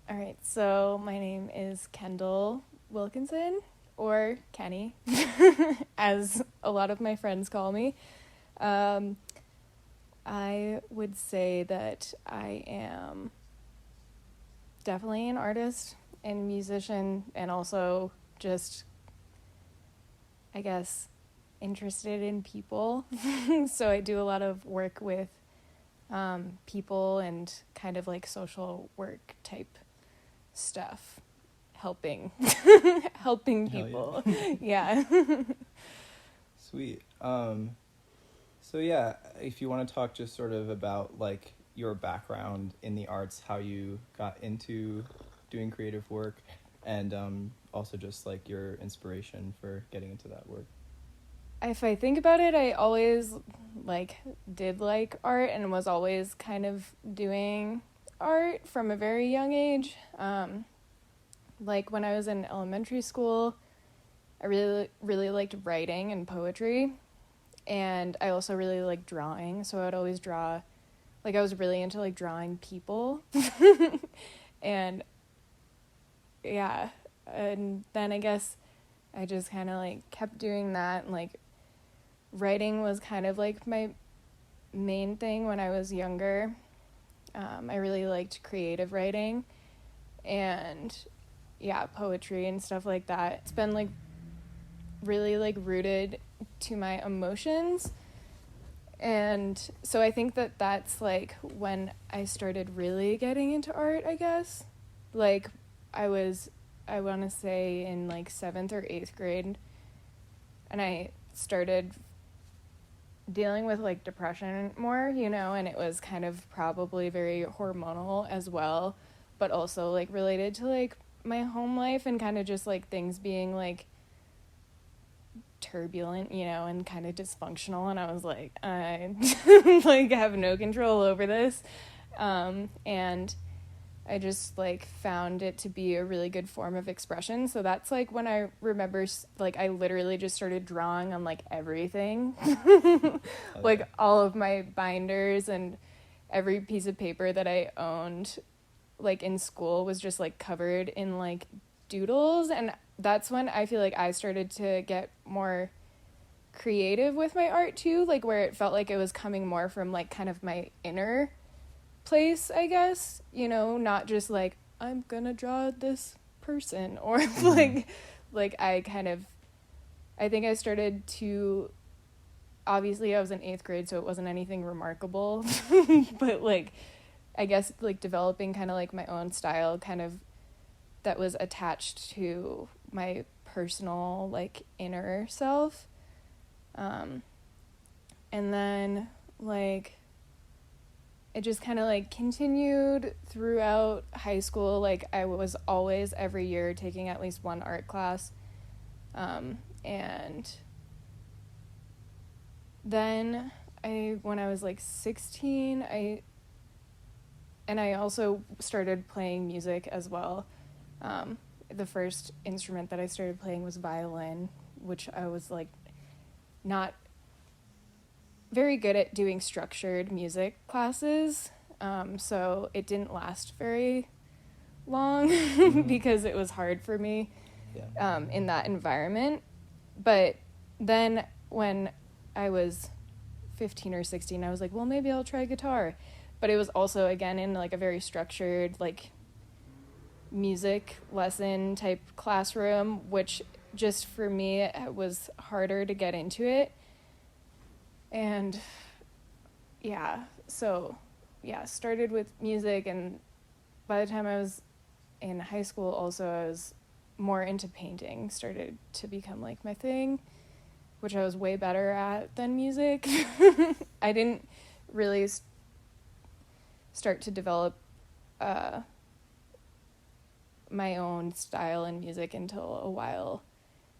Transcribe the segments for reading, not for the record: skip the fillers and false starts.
All right, so my name is Kendelle Wilkinson, or Kenny, as a lot of my friends call me. Um, I would say that I am definitely an artist and musician, and also just, I guess, interested in people. So I do a lot of work with people and kind of like social work type stuff, helping helping Hell people. yeah. Yeah. Sweet. So yeah, if you want to talk just sort of about like your background in the arts, how you got into doing creative work, and also just like your inspiration for getting into that work. If I think about it, I always like did like art and was always kind of doing art from a very young age. Like when I was in elementary school, I really liked writing and poetry, and I also really liked drawing, so I would always draw. Like I was really into like drawing people. And yeah, and then I guess I just kind of like kept doing that, and like writing was kind of like my main thing when I was younger. I really liked creative writing and yeah, poetry and stuff like that. It's been like really like rooted to my emotions. And so I think that that's like when I started really getting into art, I guess. Like I want to say in like 7th or 8th grade, and I started dealing with like depression more, and it was kind of probably very hormonal as well, but also like related to like my home life and kind of just like things being like turbulent, and kind of dysfunctional, and I was like, I like have no control over this. And I just like found it to be a really good form of expression. So that's like when I remember like I literally just started drawing on like everything. Like all of my binders and every piece of paper that I owned like in school was just like covered in like doodles, and that's when I feel like I started to get more creative with my art too, like where it felt like it was coming more from like kind of my inner place, I guess, not just like I'm gonna draw this person or like I think I started to, obviously I was in 8th grade, so it wasn't anything remarkable, but like I guess like developing kind of like my own style kind of that was attached to my personal like inner self. And then like it just kind of like continued throughout high school. Like I was always every year taking at least one art class. And then when I was like 16, I also started playing music as well. The first instrument that I started playing was violin, which I was like not very good at doing structured music classes. So it didn't last very long because it was hard for me in that environment. But then when I was 15 or 16, I was like, well, maybe I'll try guitar. But it was also, again, in like a very structured, like music lesson type classroom, which just for me it was harder to get into it. And started with music, and by the time I was in high school also I was more into painting, started to become like my thing, which I was way better at than music. I didn't really start to develop my own style in music until a while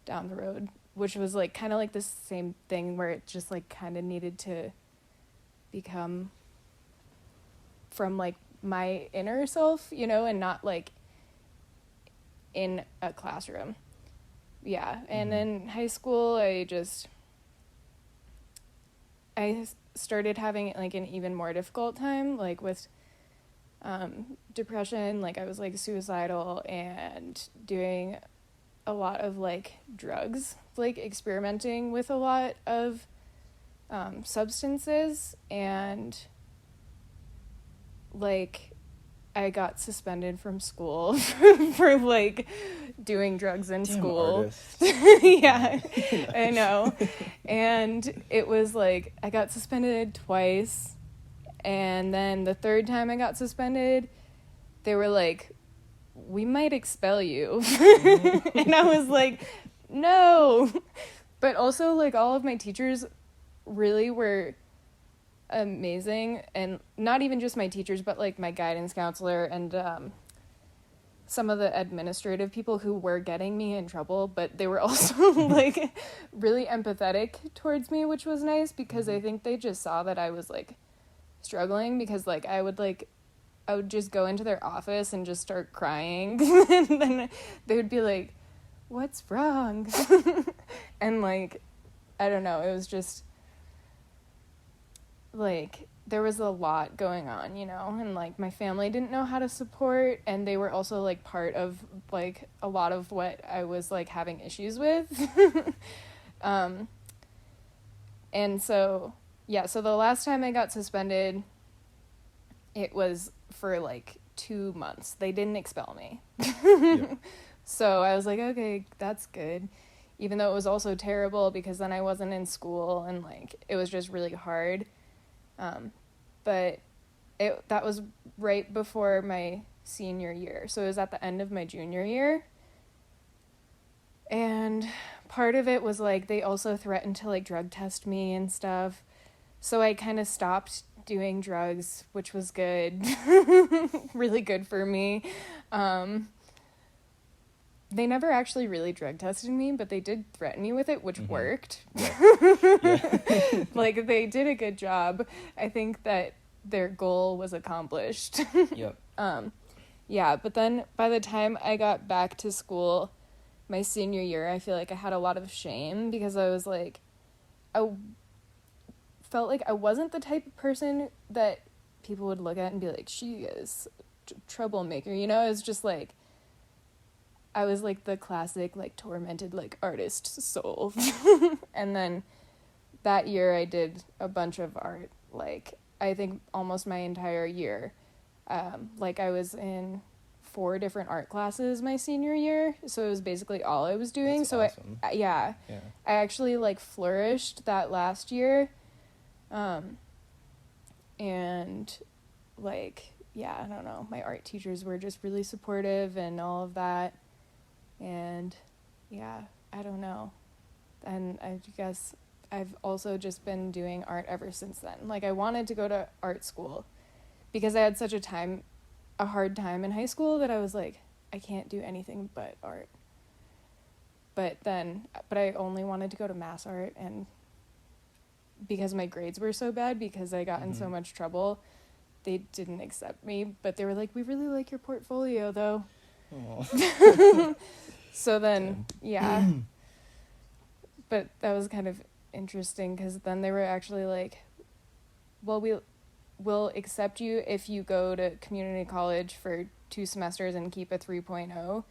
down the road, which was like kind of like the same thing where it just like kind of needed to become from like my inner self, and not like in a classroom. Yeah. And in high school, I started having like an even more difficult time, like with depression. Like I was like suicidal and doing a lot of like drugs, like experimenting with a lot of substances, and like I got suspended from school for like doing drugs in school. Yeah, I know. And it was like I got suspended twice, and then the third time I got suspended, they were like, we might expel you. And I was like, no. But also like all of my teachers really were amazing, and not even just my teachers, but like my guidance counselor and some of the administrative people who were getting me in trouble, but they were also like really empathetic towards me, which was nice, because I think they just saw that I was like struggling, because like I would just go into their office and just start crying. And then they would be like, what's wrong? And like, I don't know, it was just like there was a lot going on, you know, and like my family didn't know how to support, and they were also like part of like a lot of what I was like having issues with. And so so the last time I got suspended, it was for like 2 months. They didn't expel me. Yeah. So I was like, okay, that's good. Even though it was also terrible, because then I wasn't in school, and like it was just really hard. But that was right before my senior year. So it was at the end of my junior year. And part of it was like they also threatened to like drug test me and stuff. So I kind of stopped doing drugs, which was good. Really good for me. They never actually really drug tested me, but they did threaten me with it, which worked. Yeah. Like, they did a good job. I think that their goal was accomplished. Yep. Yeah, but then by the time I got back to school, my senior year, I feel like I had a lot of shame, because I was like, I felt like I wasn't the type of person that people would look at and be like, she is a troublemaker, you know? It's just like, I was like the classic like tormented like artist soul. And then that year I did a bunch of art, like I think almost my entire year. Like I was in 4 different art classes my senior year, so it was basically all I was doing. That's so awesome. I actually like flourished that last year. And like, yeah, I don't know, my art teachers were just really supportive and all of that. And yeah, I don't know. And I guess I've also just been doing art ever since then. Like I wanted to go to art school because I had such a hard time in high school that I was like, I can't do anything but art. But I only wanted to go to mass art, and because my grades were so bad, because I got in so much trouble, they didn't accept me. But they were like, we really like your portfolio though. So then, yeah. But that was kind of interesting, because then they were actually like, well, we'll accept you if you go to community college for 2 semesters and keep a 3.0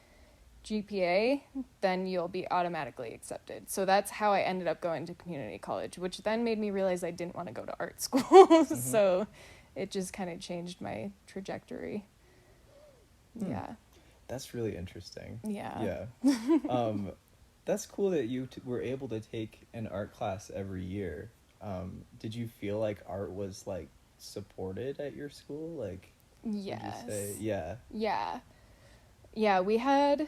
GPA, then you'll be automatically accepted. So that's how I ended up going to community college, which then made me realize I didn't want to go to art school. So it just kind of changed my trajectory. Yeah. That's really interesting. Yeah. That's cool that you were able to take an art class every year. Did you feel like art was like supported at your school? Like, yes. Would you say? Yeah, we had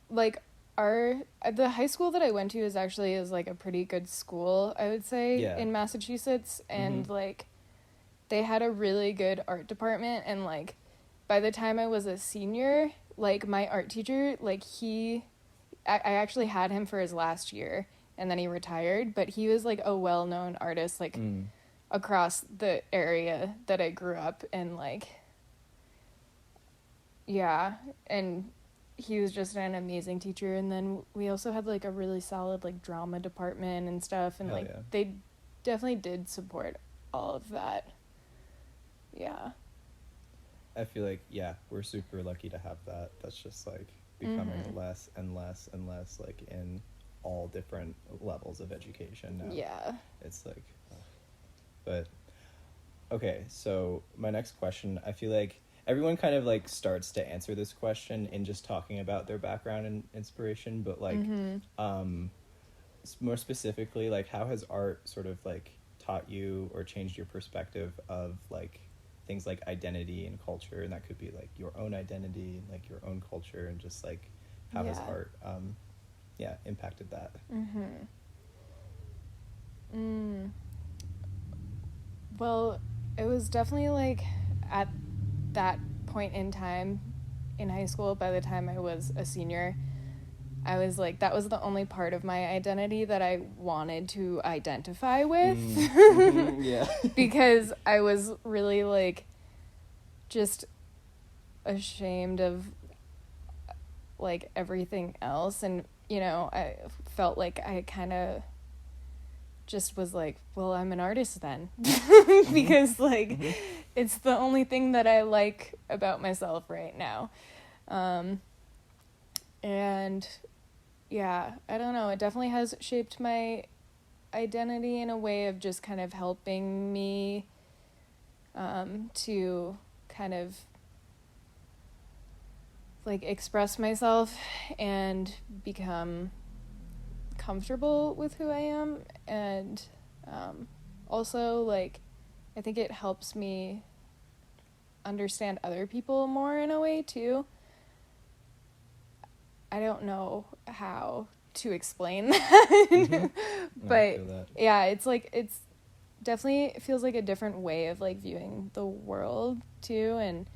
like the high school that I went to is like a pretty good school, I would say, in Massachusetts, and like they had a really good art department, and like by the time I was a senior, like my art teacher, like I actually had him for his last year, and then he retired, but he was like a well-known artist like across the area that I grew up in, like, yeah, and he was just an amazing teacher. And then we also had like a really solid like drama department and stuff, and they definitely did support all of that. Yeah. I feel like, yeah, we're super lucky to have that. That's just like becoming less and less and less, like in all different levels of education now. Yeah. It's like, but okay, so my next question, I feel like everyone kind of like starts to answer this question in just talking about their background and inspiration, but like more specifically, like how has art sort of like taught you or changed your perspective of like things like identity and culture? And that could be like your own identity and like your own culture, and just like how has art impacted that? Well, it was definitely like at that point in time in high school, by the time I was a senior, I was like, that was the only part of my identity that I wanted to identify with. Yeah. Because I was really like just ashamed of like everything else, and you know, I felt like I kind of just was like, well, I'm an artist then. Because like it's the only thing that I like about myself right now. And yeah, I don't know, it definitely has shaped my identity in a way of just kind of helping me to kind of like express myself and become comfortable with who I am. And also like I think it helps me understand other people more in a way too. I don't know how to explain that. But yeah, it's like, it's definitely feels like a different way of like viewing the world too. And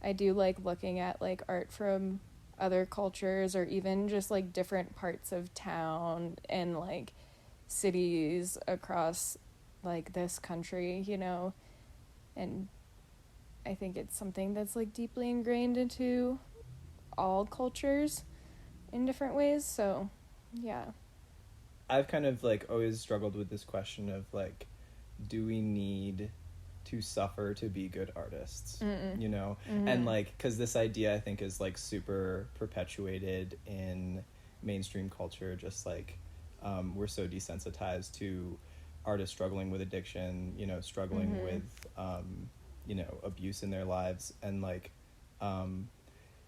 I do like looking at like art from other cultures, or even just like different parts of town and like cities across like this country, you know. And I think it's something that's like deeply ingrained into all cultures in different ways. So yeah, I've kind of like always struggled with this question of like, do we need to suffer to be good artists? You know? And like, because this idea I think is like super perpetuated in mainstream culture, just like we're so desensitized to artists struggling with addiction, you know, struggling with you know, abuse in their lives. And like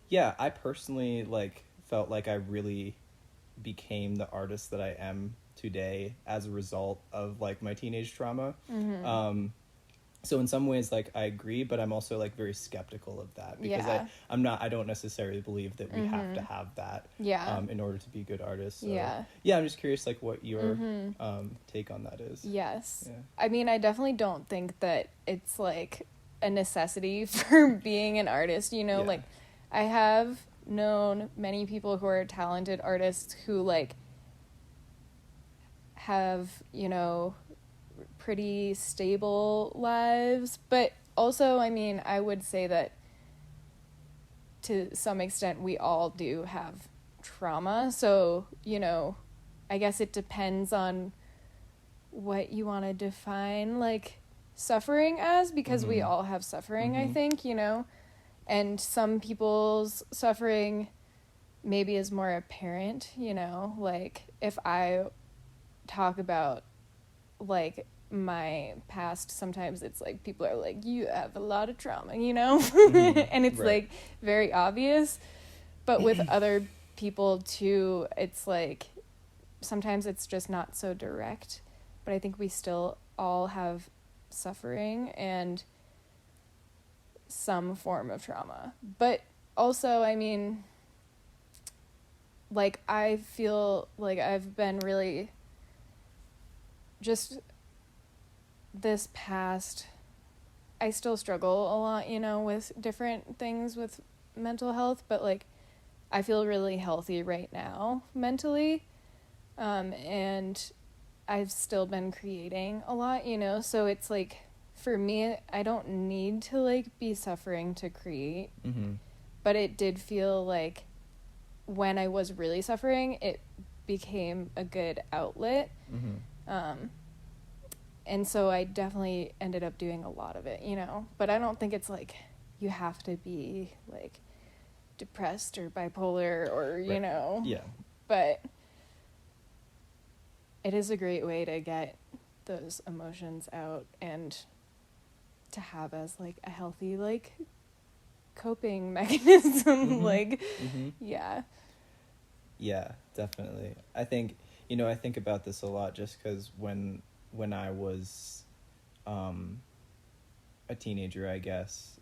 yeah, I personally like felt like I really became the artist that I am today as a result of like my teenage trauma. So in some ways, like, I agree, but I'm also like very skeptical of that, because I don't necessarily believe that we have to have that in order to be good artists. So, yeah, I'm just curious like what your take on that is. Yes. Yeah. I mean, I definitely don't think that it's like a necessity for being an artist, you know. Like I have known many people who are talented artists who like have, you know, pretty stable lives, but also, I mean, I would say that to some extent we all do have trauma, so, you know, I guess it depends on what you want to define like suffering as, because we all have suffering, I think, you know. And some people's suffering maybe is more apparent, you know, like if I talk about like my past, sometimes it's like people are like, you have a lot of trauma, you know. And it's like very obvious. But with other people too, it's like sometimes it's just not so direct. But I think we still all have suffering and some form of trauma. But also, I mean, like I feel like I've been really just this past, I still struggle a lot, you know, with different things with mental health, but like I feel really healthy right now mentally, and I've still been creating a lot, you know, so it's like for me, I don't need to like be suffering to create, but it did feel like when I was really suffering, it became a good outlet. And so I definitely ended up doing a lot of it, you know, but I don't think it's like you have to be like depressed or bipolar or you Right. know. Yeah. But it is a great way to get those emotions out and to have as like a healthy like coping mechanism. Like yeah. Yeah, definitely. I think, you know, I think about this a lot just because when I was a teenager, I guess,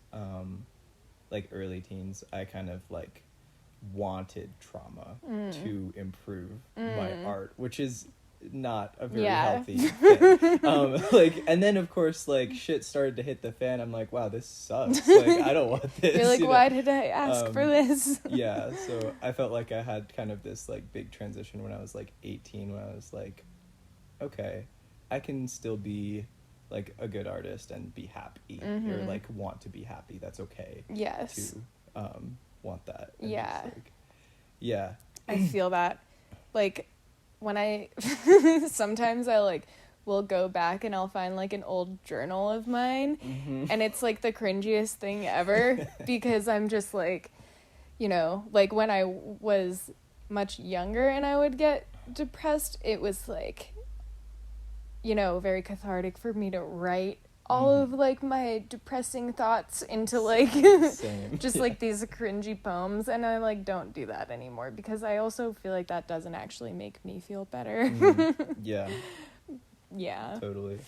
like early teens, I kind of like wanted trauma to improve my art, which is not a very healthy thing. Like, and then of course, like shit started to hit the fan. I'm like, wow, this sucks. Like, I don't want this. You're like, you know? why did I ask for this? Yeah, so I felt like I had kind of this like big transition when I was like 18, when I was like, okay, I can still be like a good artist and be happy, or like want to be happy. That's okay. Yes. To want that. And Yeah. just, like, yeah. I feel that. Like, when I sometimes I like will go back and I'll find like an old journal of mine, and it's like the cringiest thing ever because I'm just like, you know, like when I was much younger and I would get depressed, it was like, you know, very cathartic for me to write all of like my depressing thoughts into like just like these cringy poems, and I like don't do that anymore because I also feel like that doesn't actually make me feel better. Yeah. Yeah. Totally.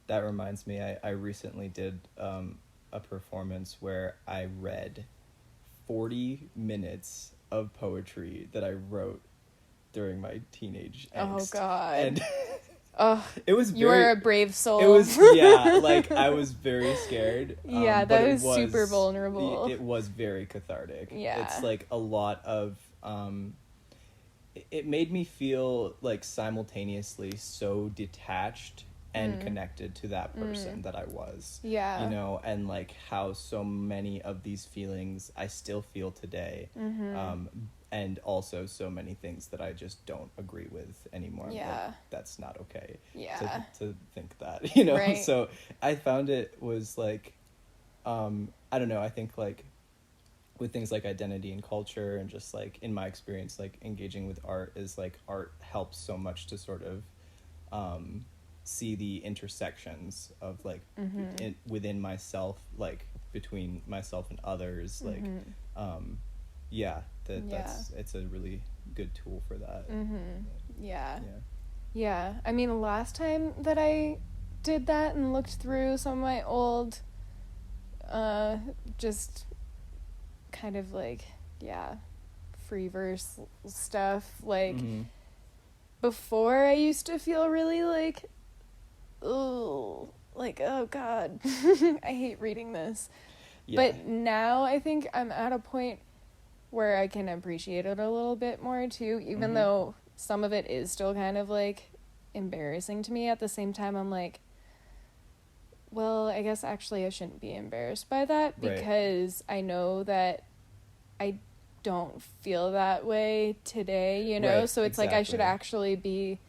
That reminds me, I recently did a performance where I read 40 minutes of poetry that I wrote during my teenage angst. Oh God. And oh, it was you are a brave soul. It was, yeah, like I was very scared. Yeah, that was super vulnerable. It was very cathartic. Yeah. It's like a lot of it made me feel like simultaneously so detached and connected to that person that I was. Yeah. You know, and like how so many of these feelings I still feel today. And also so many things that I just don't agree with anymore. Yeah. Like, that's not okay. Yeah. To think that, you know? Right. So I found it was like, I don't know, I think like with things like identity and culture and just like in my experience, like engaging with art is like art helps so much to sort of see the intersections of like within myself, like between myself and others, like that's it's a really good tool for that. Yeah. I mean, the last time that I did that and looked through some of my old just kind of like free verse stuff, like before I used to feel really like, oh God, I hate reading this. But now I think I'm at a point where I can appreciate it a little bit more too, even though some of it is still kind of like embarrassing to me. At the same time, I'm like, well, I guess actually I shouldn't be embarrassed by that because I know that I don't feel that way today, you know? So it's like I should actually be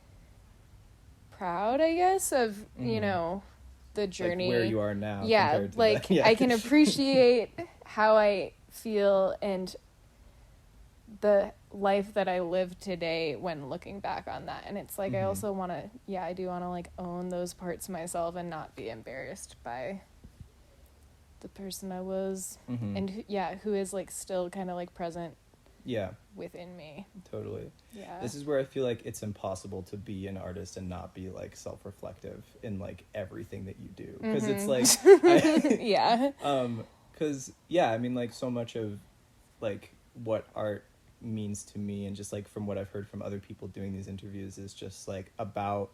proud, I guess, of, you know, the journey. Like where you are now. Yeah, like I can appreciate how I feel and the life that I live today when looking back on that. And it's like I also want to, I do want to like own those parts of myself and not be embarrassed by the person I was and who is like still kind of like present within me. Totally. This is where I feel like it's impossible to be an artist and not be like self-reflective in like everything that you do, because it's like because I mean like so much of like what art means to me, and just like from what I've heard from other people doing these interviews, is just like about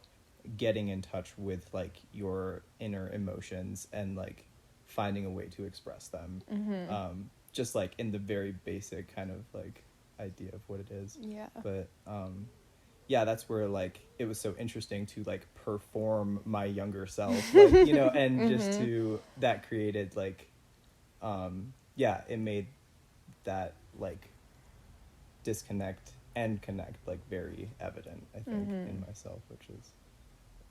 getting in touch with like your inner emotions and like finding a way to express them, just like in the very basic kind of like idea of what it is. But that's where like it was so interesting to like perform my younger self, like, you know, and just to that created like it made that like disconnect and connect like very evident, I think, in myself, which is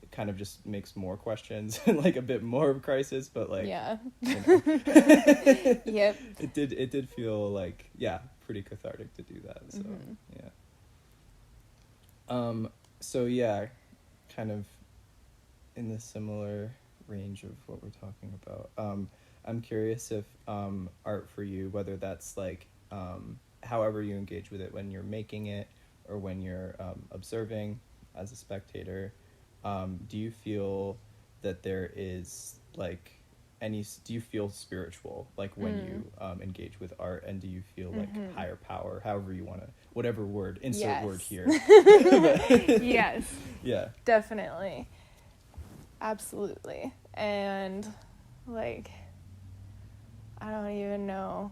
it kind of just makes more questions and like a bit more of crisis, but like, yeah. you know. Yep. It did feel like, yeah, pretty cathartic to do that. So yeah. So yeah, kind of in the similar range of what we're talking about. I'm curious if art for you, whether that's like however you engage with it when you're making it or when you're observing as a spectator, do you feel that there is like do you feel spiritual like when you engage with art, and do you feel like higher power, however you want to, whatever word, insert word here. Yes. Yeah. Definitely. Absolutely. And like, I don't even know.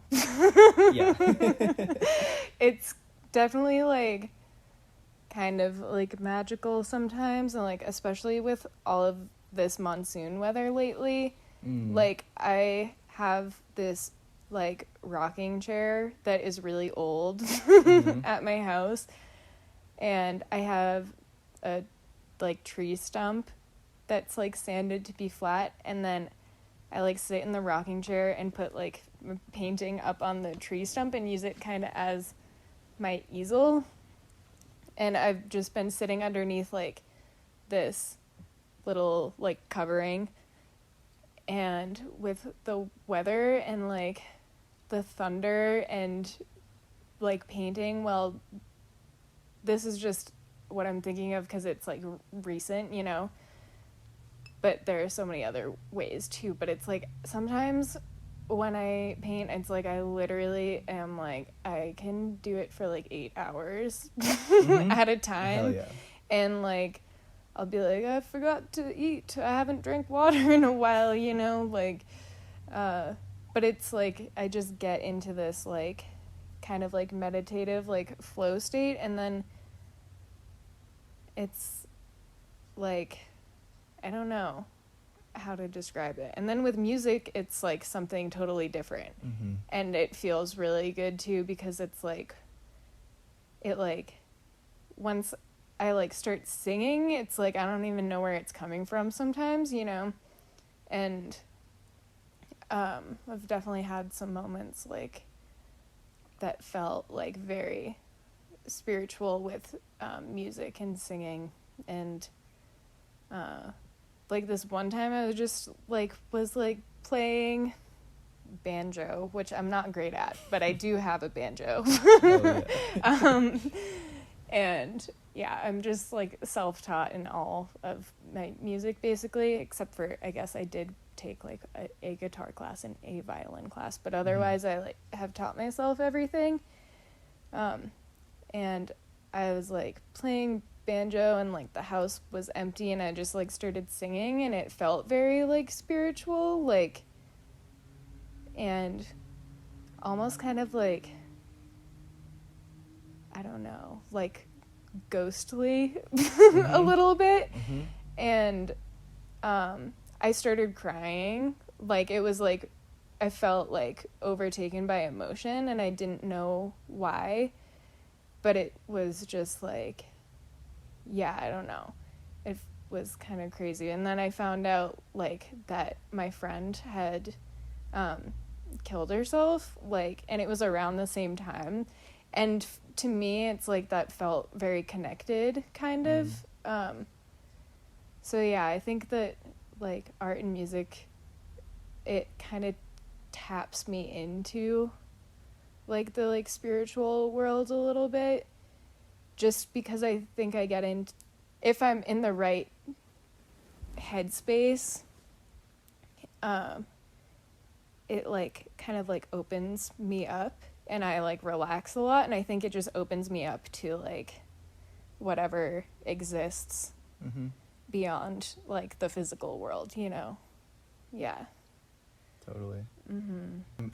Yeah. It's definitely like kind of like magical sometimes, and like especially with all of this monsoon weather lately. Like I have this like rocking chair that is really old at my house, and I have a like tree stump that's like sanded to be flat, and then I like sit in the rocking chair and put like painting up on the tree stump and use it kind of as my easel. And I've just been sitting underneath like this little like covering, and with the weather and like the thunder and like painting, well, this is just what I'm thinking of because it's like recent, you know, but there are so many other ways too. But it's like sometimes when I paint, it's like I literally am like, I can do it for like 8 hours at a time. Hell yeah. And like I'll be like, I forgot to eat, I haven't drank water in a while, you know, like but it's like I just get into this like kind of like meditative like flow state, and then it's like, I don't know how to describe it. And then with music, it's like something totally different. And it feels really good too, because it's like, it like, once I like start singing, it's like I don't even know where it's coming from sometimes, you know. And I've definitely had some moments like that felt like very spiritual with music and singing. And like this one time I was playing banjo, which I'm not great at, but I do have a banjo. Oh, yeah. And yeah, I'm just like self-taught in all of my music basically, except for I guess I did take like a guitar class and a violin class, but otherwise I like have taught myself everything. And I was like playing banjo, and like the house was empty, and I just like started singing, and it felt very like spiritual, like, and almost kind of like, I don't know, like ghostly a little bit. And I started crying. Like it was like I felt like overtaken by emotion, and I didn't know why, but it was just like, yeah, I don't know, it was kind of crazy. And then I found out like that my friend had killed herself, like, and it was around the same time, and to me it's like that felt very connected kind of. So yeah, I think that like art and music, it kind of taps me into like the like spiritual world a little bit, just because I think I get in, if I'm in the right headspace, it like kind of like opens me up, and I like relax a lot, and I think it just opens me up to like whatever exists beyond like the physical world, you know. Yeah. Totally.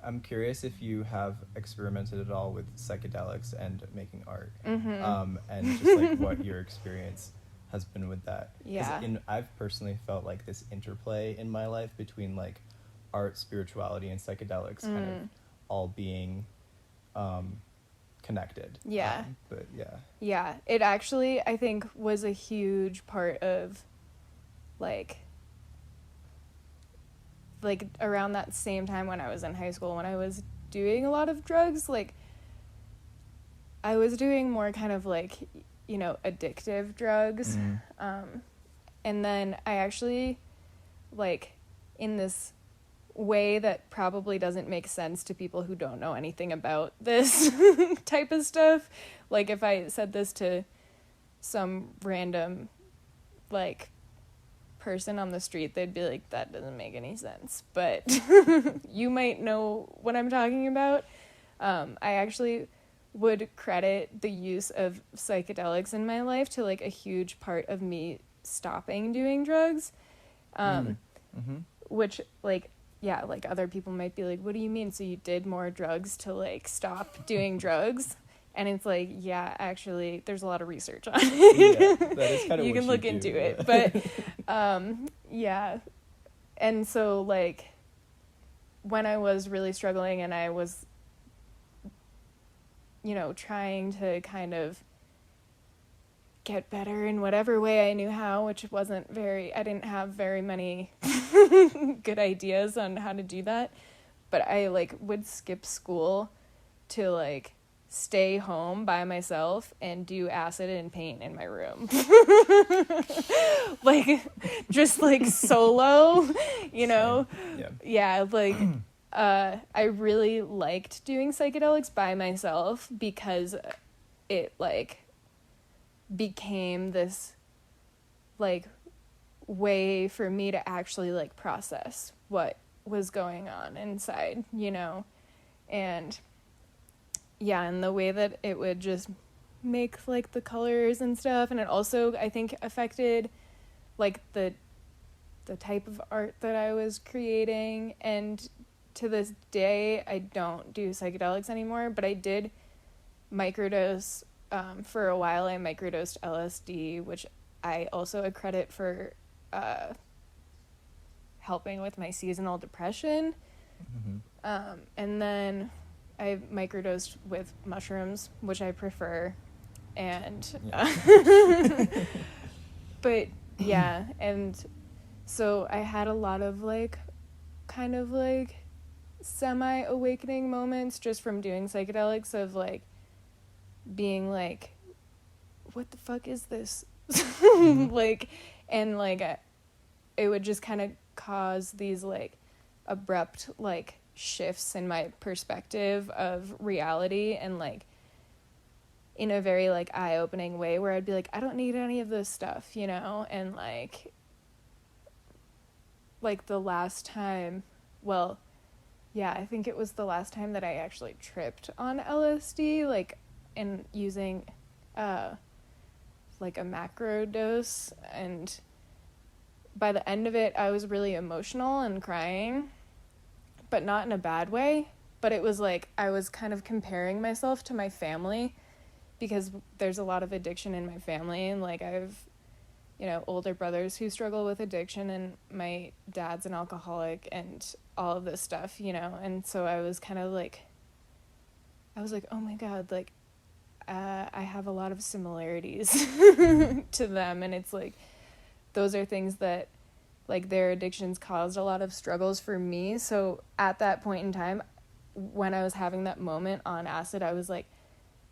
I'm curious if you have experimented at all with psychedelics and making art, and just like what your experience has been with that. Yeah. I've personally felt like this interplay in my life between like art, spirituality, and psychedelics kind of all being connected. Yeah. But yeah. Yeah, it actually, I think, was a huge part of like around that same time when I was in high school, when I was doing a lot of drugs, like I was doing more kind of like, you know, addictive drugs. And then I actually, like, in this way that probably doesn't make sense to people who don't know anything about this type of stuff, like if I said this to some random, like, person on the street, they'd be like, that doesn't make any sense, but you might know what I'm talking about. I actually would credit the use of psychedelics in my life to like a huge part of me stopping doing drugs, which like, yeah, like other people might be like, what do you mean, so you did more drugs to like stop doing drugs? And it's like, yeah, actually there's a lot of research on it. Yeah, that is kind of you can look into it, but yeah. And so like when I was really struggling and I was, you know, trying to kind of get better in whatever way I knew how, which wasn't very, I didn't have very many good ideas on how to do that, but I like would skip school to like stay home by myself and do acid and paint in my room. Like just like solo, you know. Yeah, like I really liked doing psychedelics by myself because it like became this like way for me to actually like process what was going on inside, you know. And yeah, and the way that it would just make like the colors and stuff, and it also I think affected like the type of art that I was creating. And to this day I don't do psychedelics anymore, but I did microdose. For a while I microdosed LSD, which I also accredit for helping with my seasonal depression. And then I microdosed with mushrooms, which I prefer. And but yeah, and so I had a lot of like kind of like semi-awakening moments just from doing psychedelics, of like being like, what the fuck is this? Like, and like it would just kind of cause these like abrupt like shifts in my perspective of reality, and like in a very like eye-opening way where I'd be like, I don't need any of this stuff, you know. And like the last time, well, yeah, I think it was the last time that I actually tripped on LSD, like and using like a macro dose, and by the end of it I was really emotional and crying, but not in a bad way. But it was like I was kind of comparing myself to my family, because there's a lot of addiction in my family, and like I've, you know, older brothers who struggle with addiction, and my dad's an alcoholic and all of this stuff, you know. And so I was kind of like, I was like, oh my God, like I have a lot of similarities to them. And it's like, those are things that like their addictions caused a lot of struggles for me. So at that point in time, when I was having that moment on acid, I was like,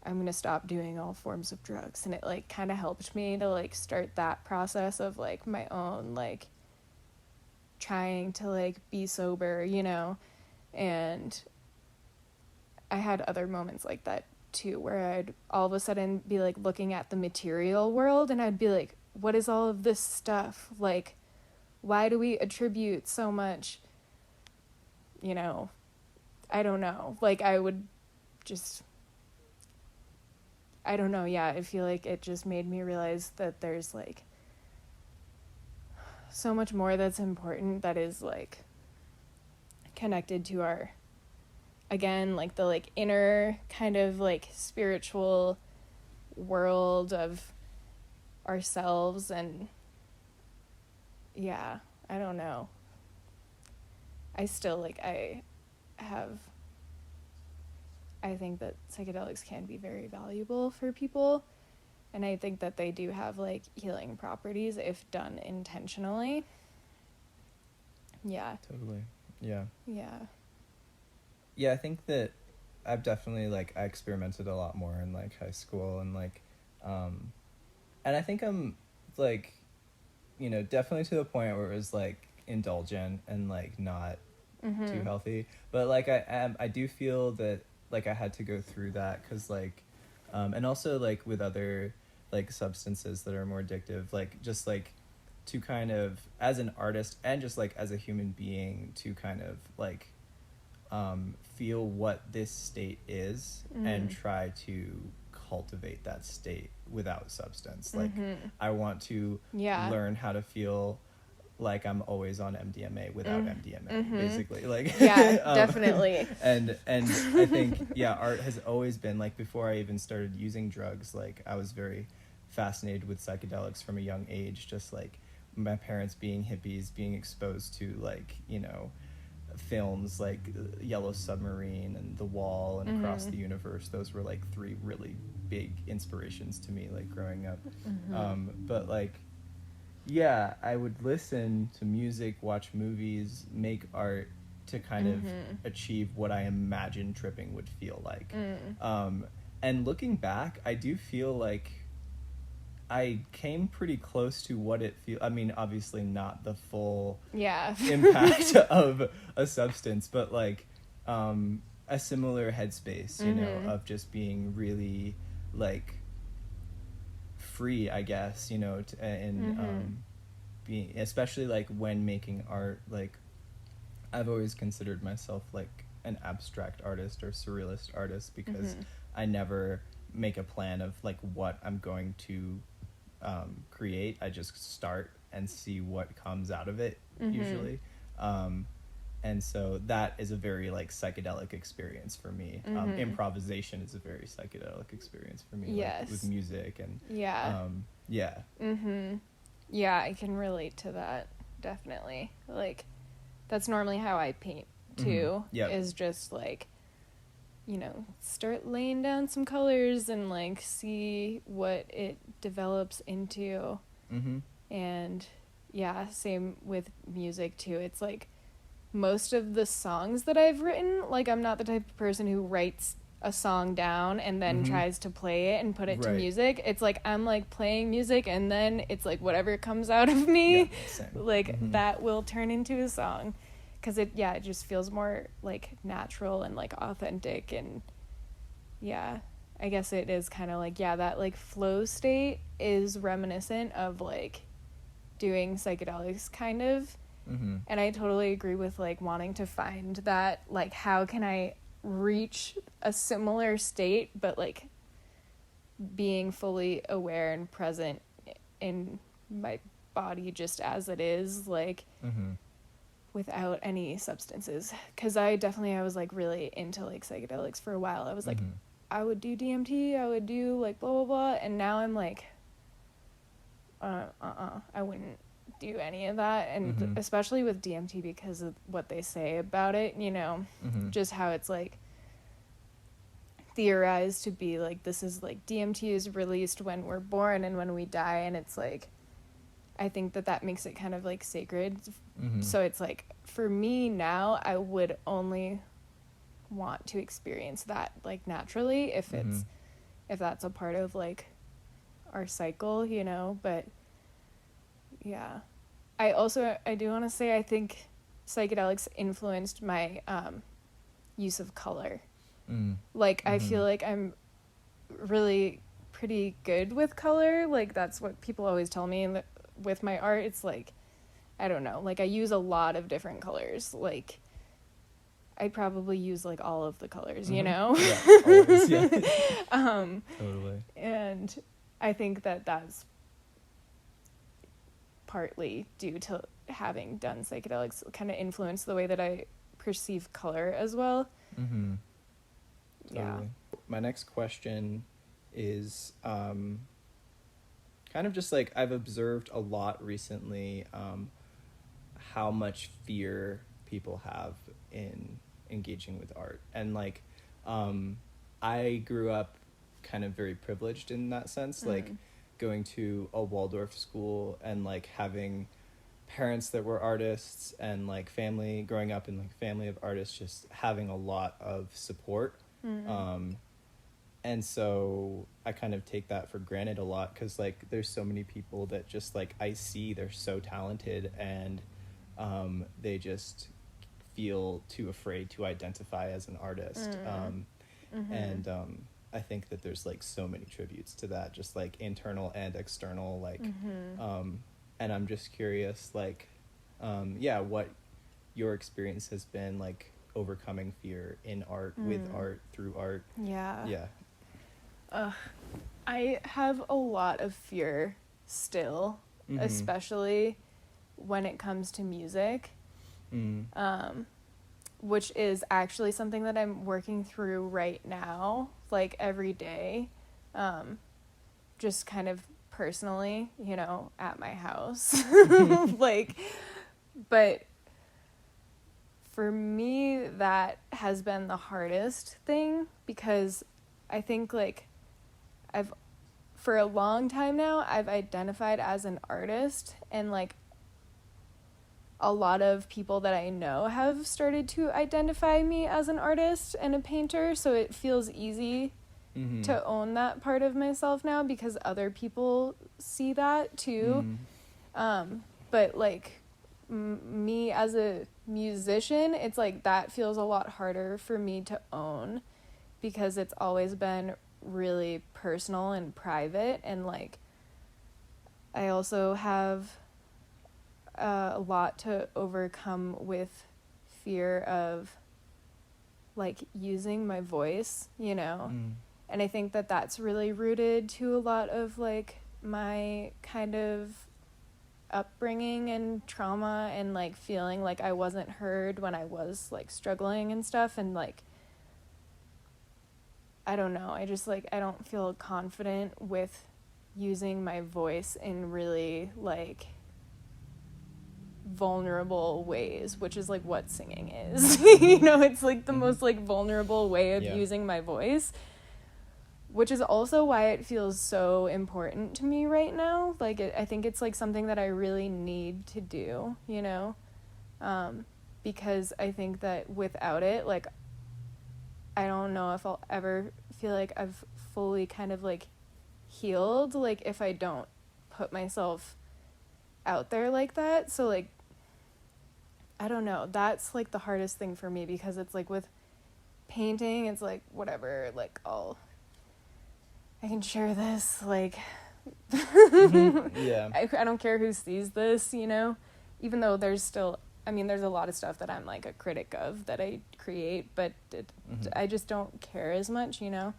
I'm going to stop doing all forms of drugs. And it like kind of helped me to like start that process of like my own like trying to like be sober, you know. And I had other moments like that too, where I'd all of a sudden be like looking at the material world, and I'd be like, what is all of this stuff? Like, why do we attribute so much, you know, I don't know. Like I would just, I don't know. Yeah. I feel like it just made me realize that there's like so much more that's important, that is like connected to our, again, like the like inner kind of like spiritual world of ourselves. And yeah, I don't know. I still like, I think that psychedelics can be very valuable for people. And I think that they do have like healing properties if done intentionally. Yeah. Totally. Yeah. Yeah. Yeah, I think that I've definitely like I experimented a lot more in like high school and like and I think I'm like, you know, definitely to the point where it was like indulgent and like not too healthy, but like I do feel that like I had to go through that because like and also like with other like substances that are more addictive, like just like to kind of as an artist and just like as a human being to kind of like feel what this state is and try to cultivate that state without substance. Like I want to learn how to feel like I'm always on MDMA without MDMA, basically. Like definitely. And I think art has always been like before I even started using drugs. Like I was very fascinated with psychedelics from a young age. Just like my parents being hippies, being exposed to like films like Yellow Submarine and The Wall and Across the Universe. Those were like three really big inspirations to me like growing up. But like I would listen to music, watch movies, make art to kind of achieve what I imagined tripping would feel like. And looking back, I do feel like I came pretty close to what it feels. I mean, obviously not the full impact of a substance, but like a similar headspace, you know, of just being really like free, I guess, you know, being, especially like when making art, like I've always considered myself like an abstract artist or surrealist artist because I never make a plan of like what I'm going to create. I just start and see what comes out of it usually. And so that is a very like psychedelic experience for me. Improvisation is a very psychedelic experience for me, like, with music and I can relate to that, definitely. Like that's normally how I paint too. Is just like, you know, start laying down some colors and like see what it develops into. And same with music too. It's like most of the songs that I've written, like I'm not the type of person who writes a song down and then tries to play it and put it to music. It's like I'm like playing music and then it's like whatever comes out of me that will turn into a song, because it just feels more like natural and like authentic. And I guess it is kind of like that like flow state is reminiscent of like doing psychedelics kind of. And I totally agree with like wanting to find that, like how can I reach a similar state but like being fully aware and present in my body just as it is, like without any substances. Because I was like really into like psychedelics for a while. I was like I would do DMT, I would do like blah blah blah, and now I'm like I wouldn't do any of that. And especially with DMT, because of what they say about it, you know, just how it's like theorized to be like, this is like DMT is released when we're born and when we die, and it's like I think that makes it kind of like sacred. So it's like for me now, I would only want to experience that like naturally if that's a part of like our cycle, you know. But I do want to say I think psychedelics influenced my use of color. Like I feel like I'm really pretty good with color. Like that's what people always tell me. And with my art, it's like, I don't know, like I use a lot of different colors. Like I probably use like all of the colors, you know? Always, totally. And I think that's partly due to having done psychedelics kind of influence the way that I perceive color as well. Totally. My next question is kind of just like I've observed a lot recently how much fear people have in engaging with art. And like I grew up kind of very privileged in that sense, like going to a Waldorf school and like having parents that were artists and like family, growing up in like family of artists, just having a lot of support. And so I kind of take that for granted a lot, because like there's so many people that just like I see they're so talented and they just feel too afraid to identify as an artist. And I think that there's like so many tributes to that, just like internal and external, like and I'm just curious, like what your experience has been like overcoming fear in art, with art, through art. I have a lot of fear still, especially when it comes to music, which is actually something that I'm working through right now, like every day, just kind of personally, you know, at my house. Like, but for me, that has been the hardest thing, because I think like for a long time now, I've identified as an artist, and like a lot of people that I know have started to identify me as an artist and a painter, so it feels easy to own that part of myself now, because other people see that too. But like me as a musician, it's like that feels a lot harder for me to own, because it's always been really personal and private, and like I also have a lot to overcome with fear of like using my voice, you know. And I think that that's really rooted to a lot of like my kind of upbringing and trauma, and like feeling like I wasn't heard when I was like struggling and stuff, and like I don't know, I just like I don't feel confident with using my voice in really like vulnerable ways, which is like what singing is. You know, it's like the most like vulnerable way of using my voice, which is also why it feels so important to me right now. Like I think it's like something that I really need to do, you know, because I think that without it, like I don't know if I'll ever feel like I've fully kind of like healed, like if I don't put myself out there like that. So like I don't know, that's like the hardest thing for me, because it's like with painting, it's like whatever, like I can share this, like I don't care who sees this, you know, even though there's still, I mean, there's a lot of stuff that I'm like a critic of that I create, but I just don't care as much, you know.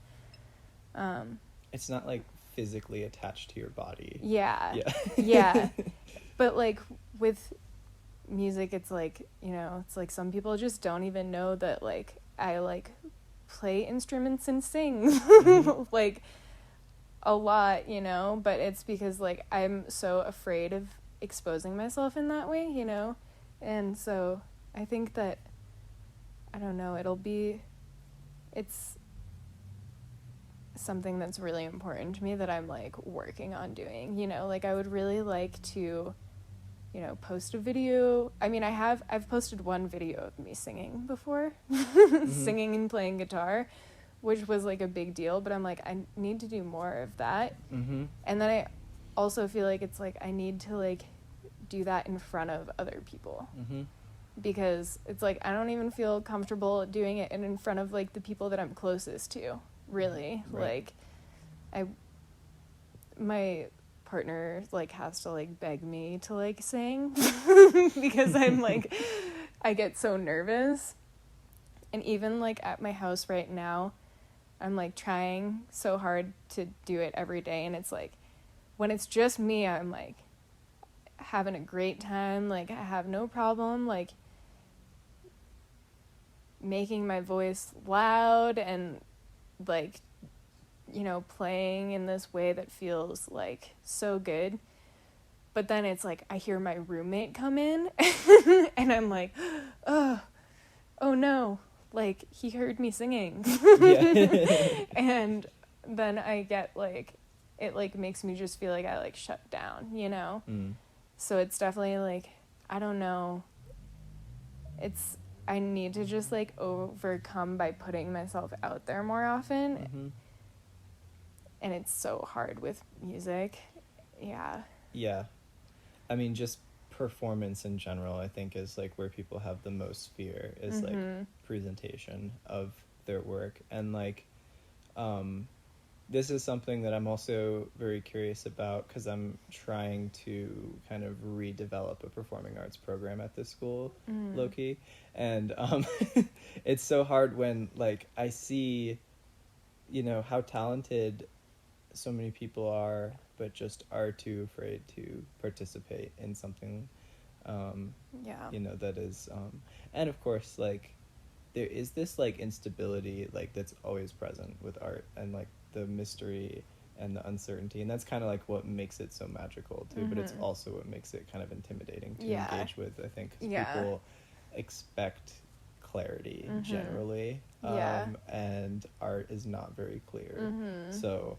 It's not like physically attached to your body. Yeah. But like with music, it's like, you know, it's like some people just don't even know that like I like play instruments and sing like a lot, you know, but it's because like I'm so afraid of exposing myself in that way, you know. And so I think that, I don't know, it's something that's really important to me that I'm like working on doing, you know. Like I would really like to, you know, post a video. I mean, I've posted one video of me singing before, singing and playing guitar, which was like a big deal, but I'm like, I need to do more of that. And then I also feel like it's like I need to like do that in front of other people, because it's like I don't even feel comfortable doing it in front of like the people that I'm closest to, really. Like my partner like has to like beg me to like sing because I'm like I get so nervous. And even like at my house right now, I'm like trying so hard to do it every day, and it's like when it's just me, I'm like having a great time, like I have no problem like making my voice loud and like, you know, playing in this way that feels like so good. But then it's like I hear my roommate come in and I'm like, oh no, like he heard me singing. And then I get like, it like makes me just feel like I like shut down, you know? So it's definitely like, I don't know, I need to just like overcome by putting myself out there more often. And it's so hard with music. Yeah. I mean, just performance in general, I think, is like where people have the most fear, is like presentation of their work. And like this is something that I'm also very curious about, because I'm trying to kind of redevelop a performing arts program at this school, low-key. And it's so hard when like I see, you know, how talented so many people are, but just are too afraid to participate in something, you know, that is, and of course, like, there is this, like, instability, like, that's always present with art, and, like, the mystery and the uncertainty, and that's kind of, like, what makes it so magical, too, but it's also what makes it kind of intimidating to engage with, I think, 'cause people expect clarity, generally, and art is not very clear, so,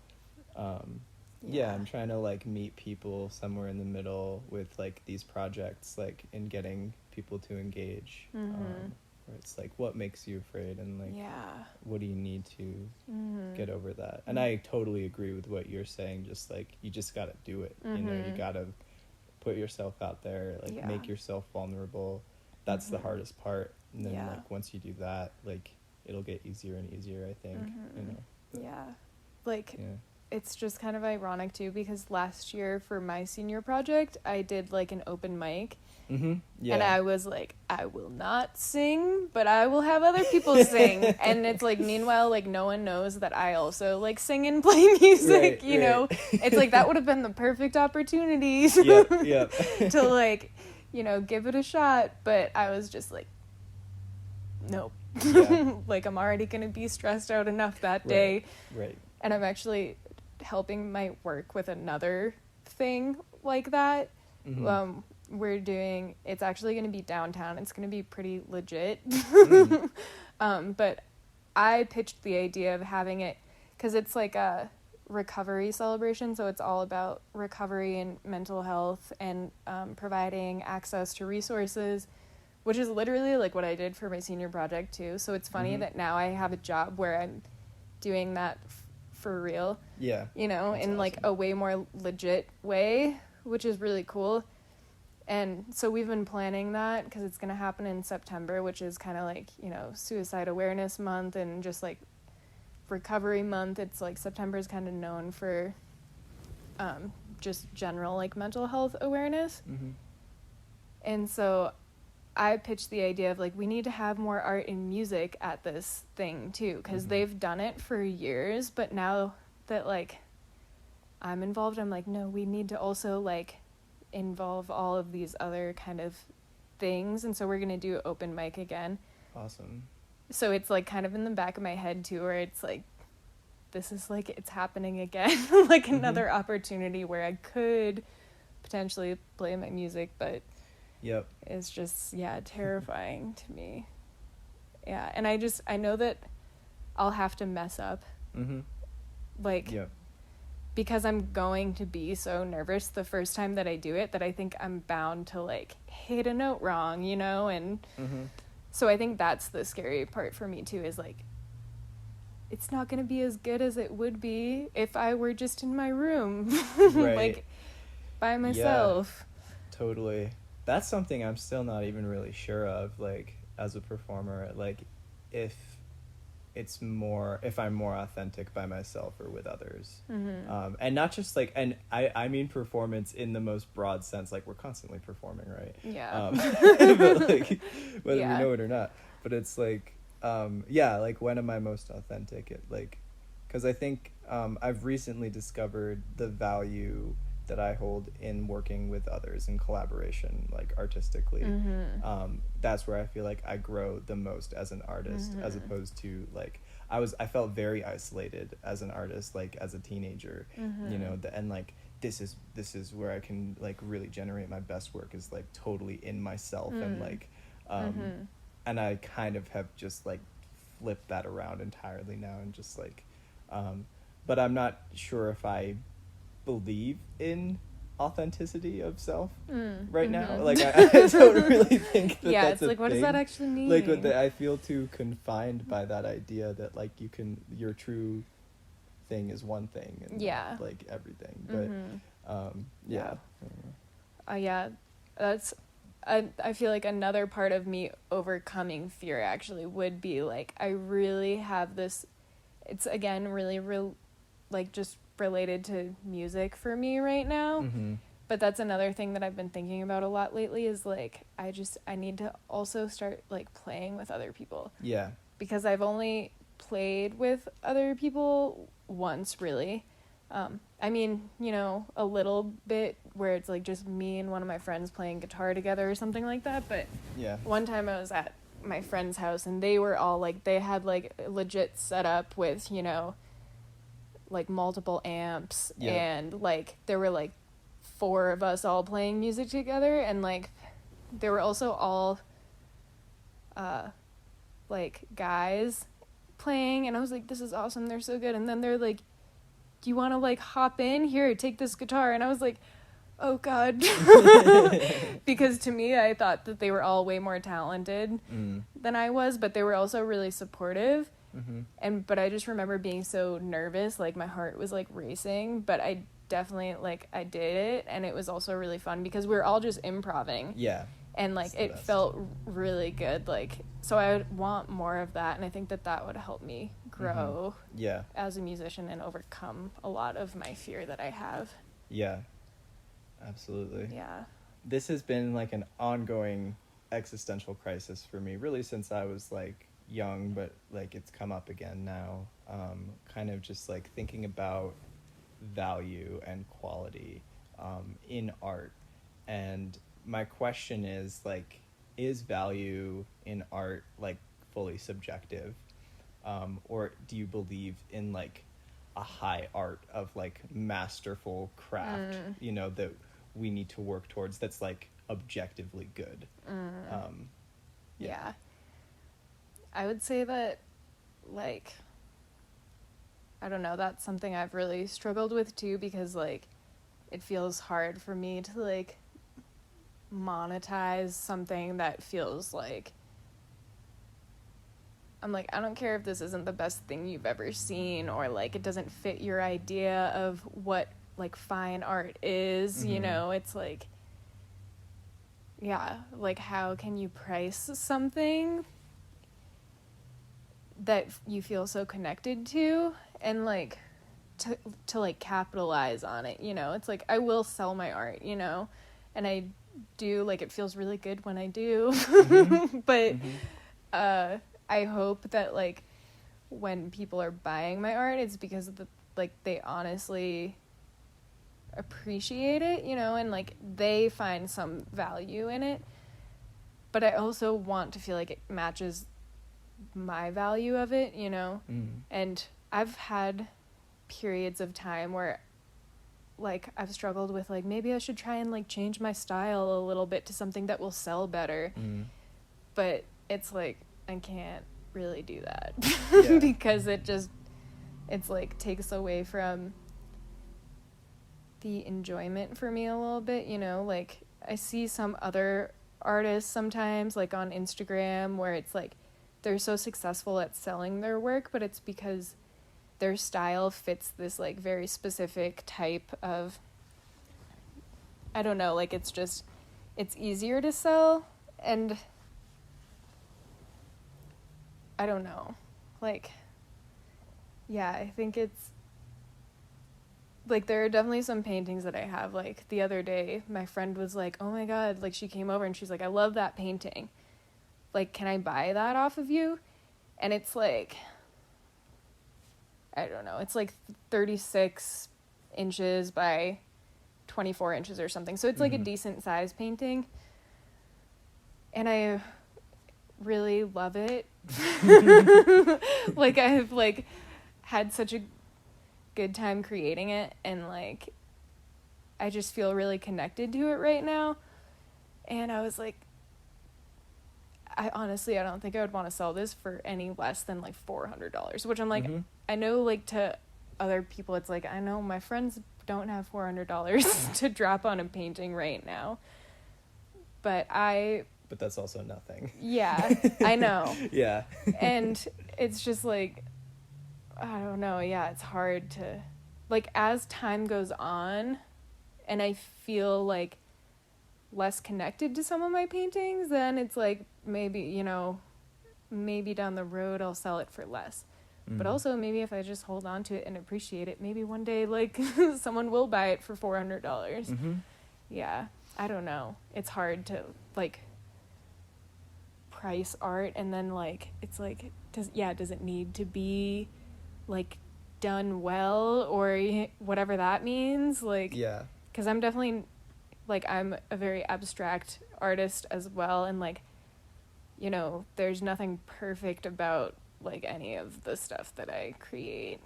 I'm trying to like meet people somewhere in the middle with like these projects, like in getting people to engage, where it's like, what makes you afraid, and like what do you need to get over that. And I totally agree with what you're saying, just like you just gotta do it, you know, you gotta put yourself out there, like make yourself vulnerable. That's the hardest part, and then like once you do that, like it'll get easier and easier, I think, you know. But, it's just kind of ironic too, because last year for my senior project I did like an open mic, and I was like, I will not sing, but I will have other people sing. And it's like, meanwhile, like no one knows that I also like sing and play music, you know. It's like that would have been the perfect opportunity to like, you know, give it a shot, but I was just like, nope. Like I'm already gonna be stressed out enough that day, and I'm actually helping my work with another thing like that. It's actually going to be downtown. It's going to be pretty legit. But I pitched the idea of having it because it's like a recovery celebration, so it's all about recovery and mental health, and providing access to resources, which is literally like what I did for my senior project too. So it's funny that now I have a job where I'm doing that for real, you know, in like a way more legit way, which is really cool. And so we've been planning that because it's going to happen in September, which is kind of like, you know, suicide awareness month and just like recovery month. It's like September is kind of known for just general like mental health awareness. And so I pitched the idea of like, we need to have more art and music at this thing too, because they've done it for years, but now that like I'm involved, I'm like, no, we need to also like involve all of these other kind of things. And so we're gonna do open mic again. Awesome. So it's like kind of in the back of my head too, where it's like, this is like, it's happening again. Like another opportunity where I could potentially play my music, but it's just terrifying to me. And I know that I'll have to mess up, like because I'm going to be so nervous the first time that I do it, that I think I'm bound to like hit a note wrong, you know. And so I think that's the scary part for me too, is like, it's not going to be as good as it would be if I were just in my room like by myself. Totally. That's something I'm still not even really sure of, like, as a performer, like, if I'm more authentic by myself or with others. And not just, like, and I mean performance in the most broad sense, like, we're constantly performing, right? But, like, whether we know it or not. But it's, like, like, when am I most authentic? Like, because I think I've recently discovered the value that I hold in working with others in collaboration, like artistically. That's where I feel like I grow the most as an artist, as opposed to like I felt very isolated as an artist, like as a teenager, you know, and like this is where I can like really generate my best work, is like totally in myself. And like and I kind of have just like flipped that around entirely now, and just like but I'm not sure if I believe in authenticity of self right now. Like I don't really think that yeah, that's it's like, what does that actually mean? Like I feel too confined by that idea that like your true thing is one thing and not, like everything. But that's I feel like another part of me overcoming fear actually would be like, I really have this, it's again really like just related to music for me right now. But that's another thing that I've been thinking about a lot lately is like I need to also start like playing with other people. Yeah. Because I've only played with other people once really. I mean, you know, a little bit where it's like just me and one of my friends playing guitar together or something like that. But one time I was at my friend's house and they were all like, they had like legit setup with, you know, like multiple amps and like there were like 4 of us all playing music together, and like they were also all like guys playing, and I was like, this is awesome, they're so good. And then they're like, do you want to like hop in here, take this guitar? And I was like, oh god. Because to me I thought that they were all way more talented than I was, but they were also really supportive. But I just remember being so nervous, like my heart was like racing, but I definitely like I did it, and it was also really fun because we were all just improvising. And like it felt really good, like, so I would want more of that, and I think that would help me grow as a musician and overcome a lot of my fear that I have. Absolutely. This has been like an ongoing existential crisis for me really since I was like young, but like it's come up again now, kind of just like thinking about value and quality in art. And my question is like, is value in art like fully subjective, or do you believe in like a high art of like masterful craft, you know, that we need to work towards, that's like objectively good? I would say that, like, I don't know, that's something I've really struggled with too, because like it feels hard for me to like monetize something that feels like, I'm like, I don't care if this isn't the best thing you've ever seen, or like it doesn't fit your idea of what like fine art is, you know, it's like, like how can you price something that you feel so connected to, and like to like capitalize on it, you know? It's like I will sell my art, you know, and I do, like it feels really good when I do. But I hope that like when people are buying my art, it's because of like they honestly appreciate it, you know, and like they find some value in it. But I also want to feel like it matches my value of it, you know. And I've had periods of time where like I've struggled with like, maybe I should try and like change my style a little bit to something that will sell better. But it's like I can't really do that because it's like takes away from the enjoyment for me a little bit, you know. Like I see some other artists sometimes like on Instagram where it's like they're so successful at selling their work, but it's because their style fits this like very specific type of, I don't know, like it's easier to sell. And I don't know, like, I think it's like there are definitely some paintings that I have. Like the other day my friend was like, oh my god, like she came over and she's like, I love that painting, like can I buy that off of you? And it's like, I don't know, it's like 36 inches by 24 inches or something, so it's like a decent size painting, and I really love it. Like I've like had such a good time creating it, and like I just feel really connected to it right now. And I was like, I don't think I would want to sell this for any less than like $400, which I'm like, I know like to other people, it's like, I know my friends don't have $400 to drop on a painting right now. But that's also nothing. Yeah, I know. Yeah. And it's just like, I don't know. Yeah, it's hard to, like, as time goes on and I feel like less connected to some of my paintings, then it's like, maybe, you know, maybe down the road I'll sell it for less. But also maybe if I just hold on to it and appreciate it, maybe one day, like, someone will buy it for $400. Mm-hmm. Yeah, I don't know. It's hard to, like, price art, and then, like, it's like, does it need to be, like, done well, or whatever that means? Like, yeah, because I'm definitely, like, I'm a very abstract artist as well, and, like, you know, there's nothing perfect about, like, any of the stuff that I create.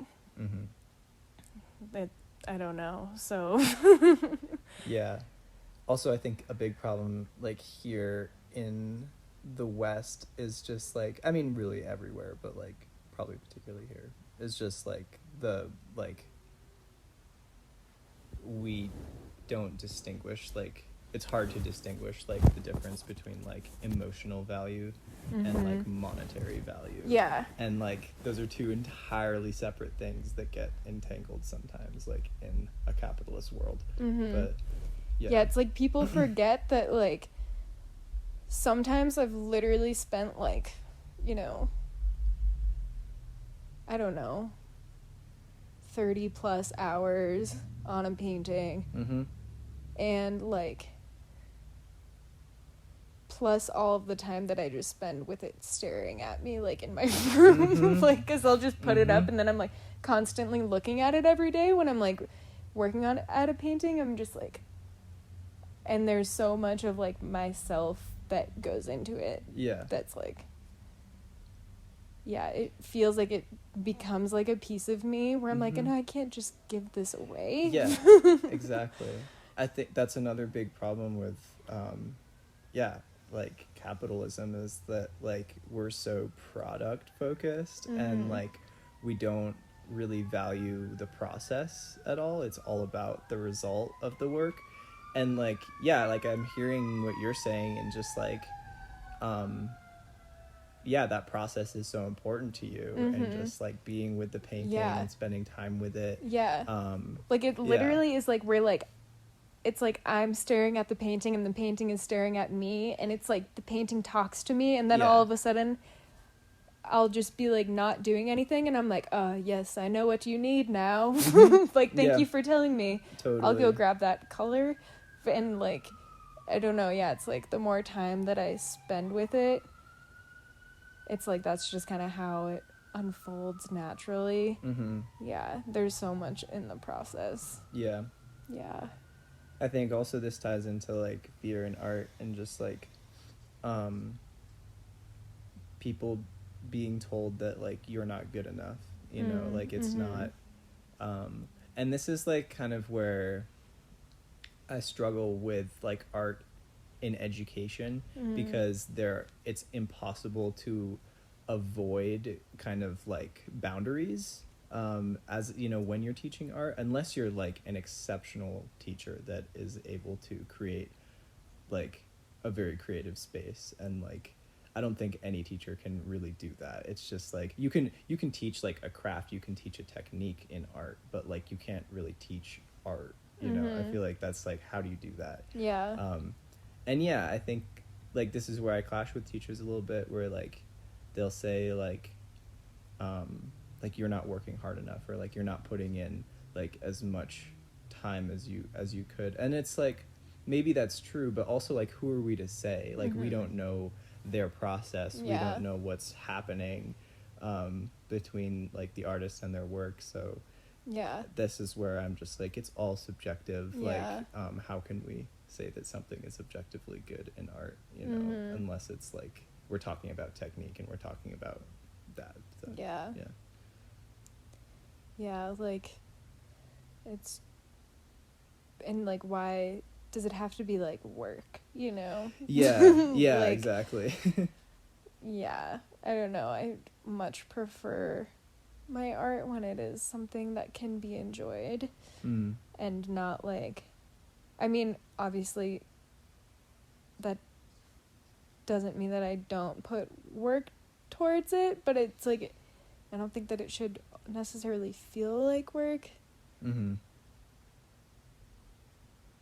I don't know, so. Yeah. Also, I think a big problem, like, here in the West is just, like, I mean, really everywhere, but, like, probably particularly here, is just, like, we don't distinguish, like, it's hard to distinguish, like, the difference between, like, emotional value and, like, monetary value. Yeah. And, like, those are two entirely separate things that get entangled sometimes, like, in a capitalist world. But yeah, it's like people forget that, like, sometimes I've literally spent, like, you know, I don't know, 30 plus hours on a painting. And, like, plus all of the time that I just spend with it staring at me, like, in my room. Like, because I'll just put it up and then I'm, like, constantly looking at it every day when I'm, like, working at a painting. I'm just, like, and there's so much of, like, myself that goes into it. Yeah. That's, like, yeah, it feels like it becomes, like, a piece of me where I'm like, no, I can't just give this away. Yeah, exactly. I think that's another big problem with, like, capitalism, is that, like, we're so product focused and, like, we don't really value the process at all. It's all about the result of the work. And, like, yeah, like, I'm hearing what you're saying, and just, like, that process is so important to you, and just, like, being with the painting and spending time with it. Like, it literally is, like, we're, like, it's like I'm staring at the painting and the painting is staring at me, and it's like the painting talks to me, and then all of a sudden I'll just be, like, not doing anything, and I'm like, yes, I know what you need now. Like, thank you for telling me. Totally. I'll go grab that color. And, like, I don't know, it's like the more time that I spend with it, it's like that's just kind of how it unfolds naturally. Yeah, there's so much in the process. Yeah. I think also this ties into, like, theater and art, and just, like, people being told that, like, you're not good enough, you know, like, it's not, and this is, like, kind of where I struggle with, like, art in education, because it's impossible to avoid kind of, like, boundaries, as, you know, when you're teaching art, unless you're, like, an exceptional teacher that is able to create, like, a very creative space. And, like, I don't think any teacher can really do that. It's just, like, you can teach, like, a craft, you can teach a technique in art, but, like, you can't really teach art, you know. I feel like that's, like, how do you do that? And I think, like, this is where I clash with teachers a little bit, where, like, they'll say, like, you're not working hard enough, or, like, you're not putting in, like, as much time as you could. And it's, like, maybe that's true, but also, like, who are we to say? Like, we don't know their process. We don't know what's happening between, like, the artist and their work. So this is where I'm just, like, it's all subjective. Like, how can we say that something is objectively good in art, you know, unless it's, like, we're talking about technique and we're talking about that. So, like, it's, and, like, why does it have to be, like, work, you know? Like, exactly. I don't know, I much prefer my art when it is something that can be enjoyed and not like, I mean, obviously that doesn't mean that I don't put work towards it, but it's like, I don't think that it should necessarily feel like work.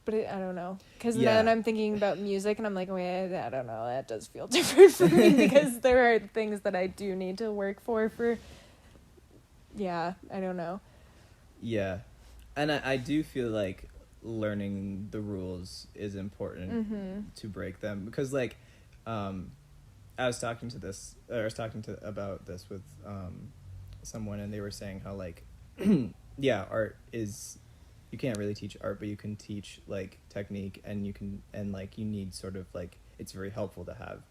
But I don't know, because then I'm thinking about music and I'm like, wait, I don't know, that does feel different for me because there are things that I do need to work for I don't know. Yeah, and I do feel like learning the rules is important to break them, because like I was talking about this with someone, and they were saying how like art is, you can't really teach art, but you can teach like technique, and you need sort of like, it's very helpful to have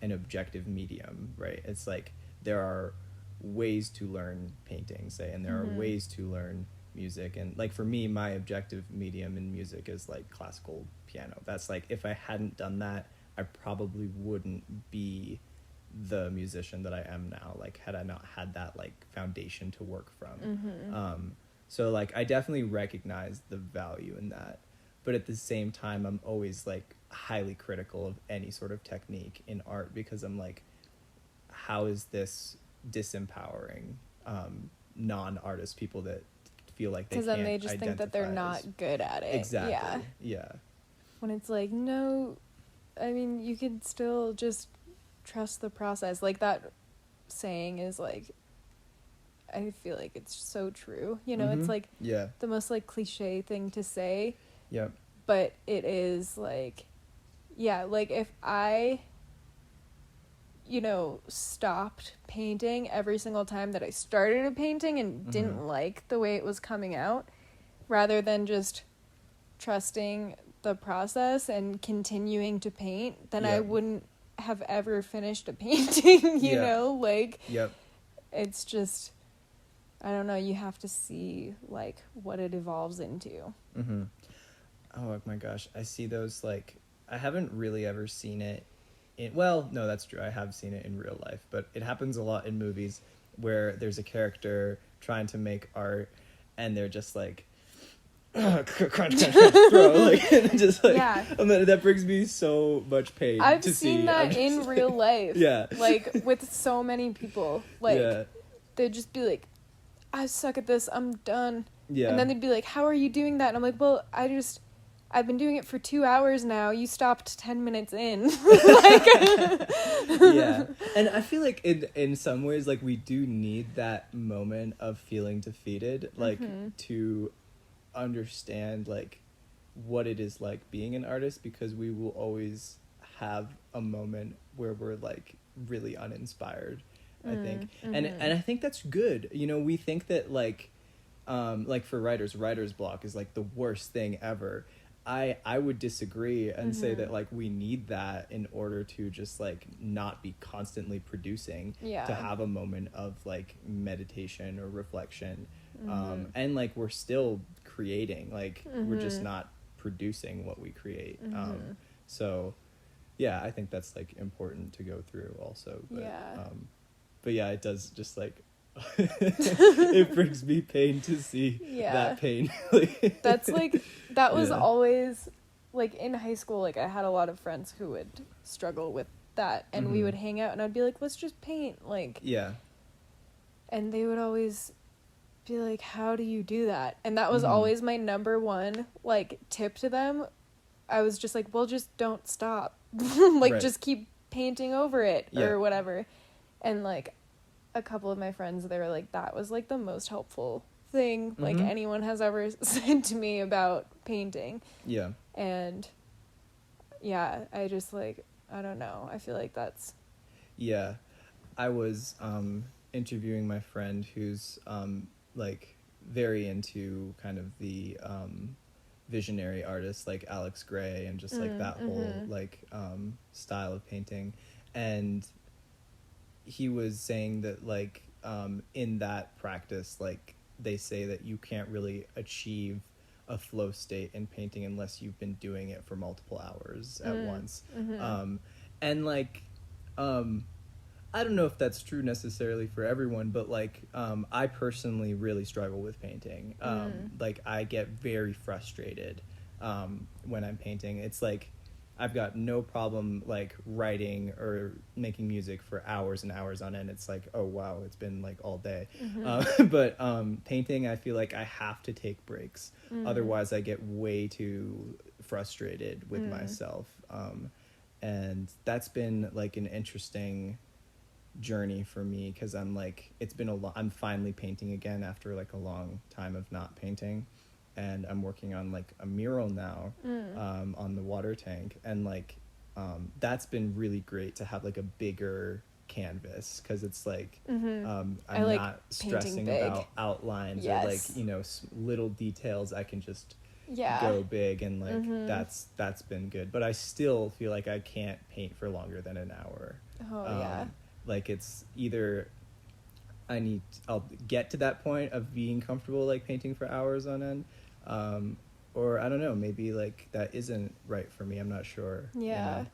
an objective medium, right? It's like there are ways to learn painting, say, and there are ways to learn music, and like for me, my objective medium in music is like classical piano. That's like, if I hadn't done that, I probably wouldn't be the musician that I am now, like had I not had that like foundation to work from. So like I definitely recognize the value in that, but at the same time I'm always like highly critical of any sort of technique in art, because I'm like, how is this disempowering non-artist people that feel like they can't, because then they just think that they're not good at it. Exactly. Yeah. When it's like, no, I mean, you can still just trust the process. Like that saying is like, I feel like it's so true. You know, it's like the most like cliche thing to say. Yep. But it is like, like if I, stopped painting every single time that I started a painting and didn't like the way it was coming out, rather than just trusting the process and continuing to paint, then I wouldn't have ever finished a painting, you know? Like, it's just, I don't know, you have to see, like, what it evolves into. Oh my gosh, I see those, like, I haven't really ever seen it well, no, that's true, I have seen it in real life, but it happens a lot in movies where there's a character trying to make art, and they're just like, crunch, throw, like, and just like, that brings me so much pain. I've seen that in real life. Like, with so many people. Like, they'd just be like, I suck at this, I'm done. And then they'd be like, how are you doing that? And I'm like, well, I've been doing it for 2 hours now. You stopped 10 minutes in. And I feel like in some ways, like, we do need that moment of feeling defeated, like, to understand, like, what it is like being an artist, because we will always have a moment where we're, like, really uninspired, I think. And I think that's good. You know, we think that, like for writer's block is, like, the worst thing ever. I would disagree and say that, like, we need that in order to just, like, not be constantly producing, to have a moment of, like, meditation or reflection. And, like, we're still creating, like, we're just not producing what we create. So yeah, I think that's, like, important to go through also. But yeah, it does just, like, it brings me pain to see that pain. That's like, that was always, like, in high school, like, I had a lot of friends who would struggle with that, and we would hang out, and I'd be like, let's just paint, like, and they would always be like, how do you do that? And that was always my number one, like, tip to them. I was just like, well, just don't stop. Like, just keep painting over it, or whatever. And, like, a couple of my friends, they were like, that was, like, the most helpful thing like anyone has ever said to me about painting. And I just, like, I don't know, I feel like that's I was interviewing my friend who's like very into kind of the visionary artists like Alex Gray and just like that whole like style of painting, and he was saying that, like, in that practice, like, they say that you can't really achieve a flow state in painting unless you've been doing it for multiple hours at once. And, like, I don't know if that's true necessarily for everyone, but like I personally really struggle with painting. Like I get very frustrated when I'm painting. It's like I've got no problem like writing or making music for hours and hours on end. It's like, oh wow, it's been like all day. But painting, I feel like I have to take breaks. Otherwise I get way too frustrated with myself. And that's been like an interesting journey for me, because I'm like, it's been I'm finally painting again after like a long time of not painting, and I'm working on like a mural now on the water tank, and like that's been really great to have like a bigger canvas, because it's like I'm like not stressing about outlines or like, you know, little details. I can just go big, and like that's been good. But I still feel like I can't paint for longer than an hour. Like it's either I'll get to that point of being comfortable like painting for hours on end, or I don't know, maybe like that isn't right for me. I'm not sure. You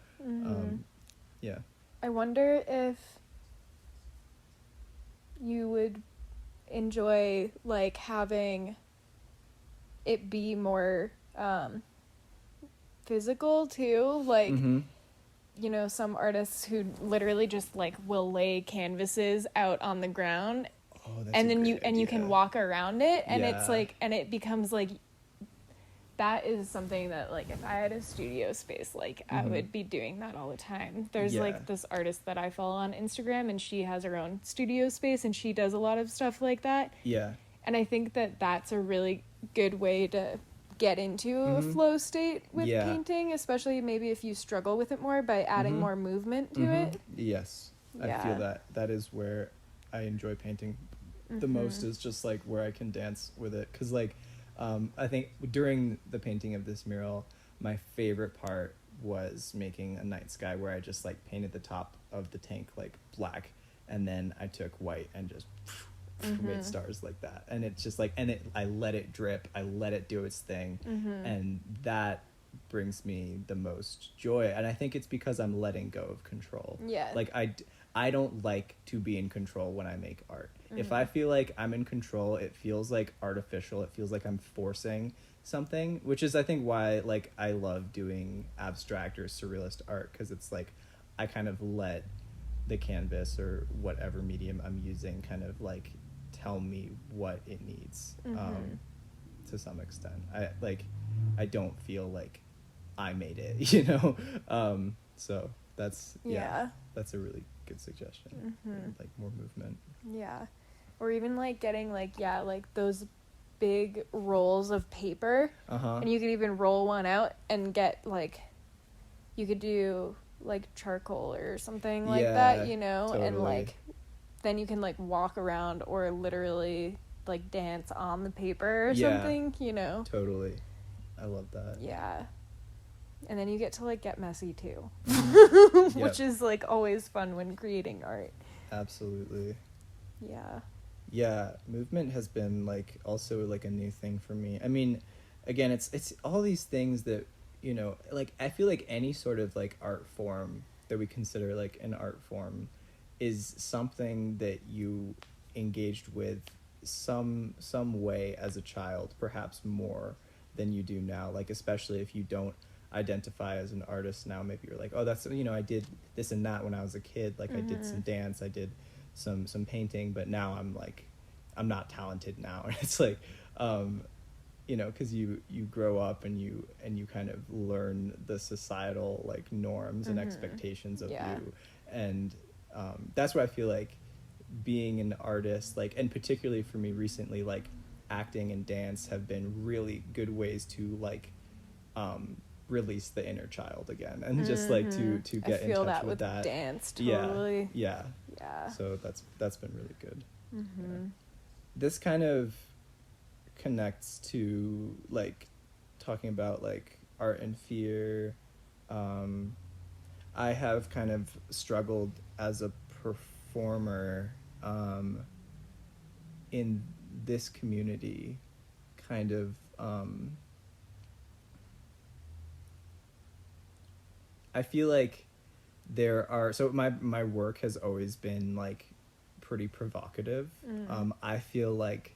know? I wonder if you would enjoy like having it be more physical too, like you know, some artists who literally just like will lay canvases out on the ground, and then you can walk around it, and it's like, and it becomes like, that is something that like if I had a studio space, like I would be doing that all the time. There's like this artist that I follow on Instagram, and she has her own studio space, and she does a lot of stuff like that. And I think that that's a really good way to get into a flow state with painting, especially maybe if you struggle with it more, by adding more movement to it. I feel that is where I enjoy painting the most, is just like where I can dance with it, because like I think during the painting of this mural, my favorite part was making a night sky where I just like painted the top of the tank like black, and then I took white and just made stars like that, and it's just like, and I let it drip, I let it do its thing, and that brings me the most joy. And I think it's because I'm letting go of control. Like I don't like to be in control when I make art. If I feel like I'm in control, it feels like artificial, it feels like I'm forcing something, which is I think why like I love doing abstract or surrealist art, because it's like I kind of let the canvas or whatever medium I'm using kind of like tell me what it needs to some extent. I don't feel like I made it, you know. So that's that's a really good suggestion. Like more movement. Or even like getting like like those big rolls of paper, and you could even roll one out and get like, you could do like charcoal or something like that, you know, and like then you can like walk around or literally like dance on the paper or something, you know. I love that. And then you get to like get messy too, which is like always fun when creating art. Absolutely. Movement has been like also like a new thing for me. I mean, again, it's all these things that, you know, like I feel like any sort of like art form that we consider like an art form is something that you engaged with some way as a child, perhaps more than you do now. Like especially if you don't identify as an artist now, maybe you're like, oh, that's, you know, I did this and that when I was a kid, like I did some dance, I did some painting, but now I'm like, I'm not talented now. And it's like you know, because you grow up and you kind of learn the societal like norms and expectations of you, and that's where I feel like being an artist, like, and particularly for me recently, like acting and dance have been really good ways to like release the inner child again, and just like to get in touch with that. Dance, totally. So that's been really good. This kind of connects to like talking about like art and fear. I have kind of struggled as a performer in this community, kind of I feel like there are, so my work has always been like pretty provocative. I feel like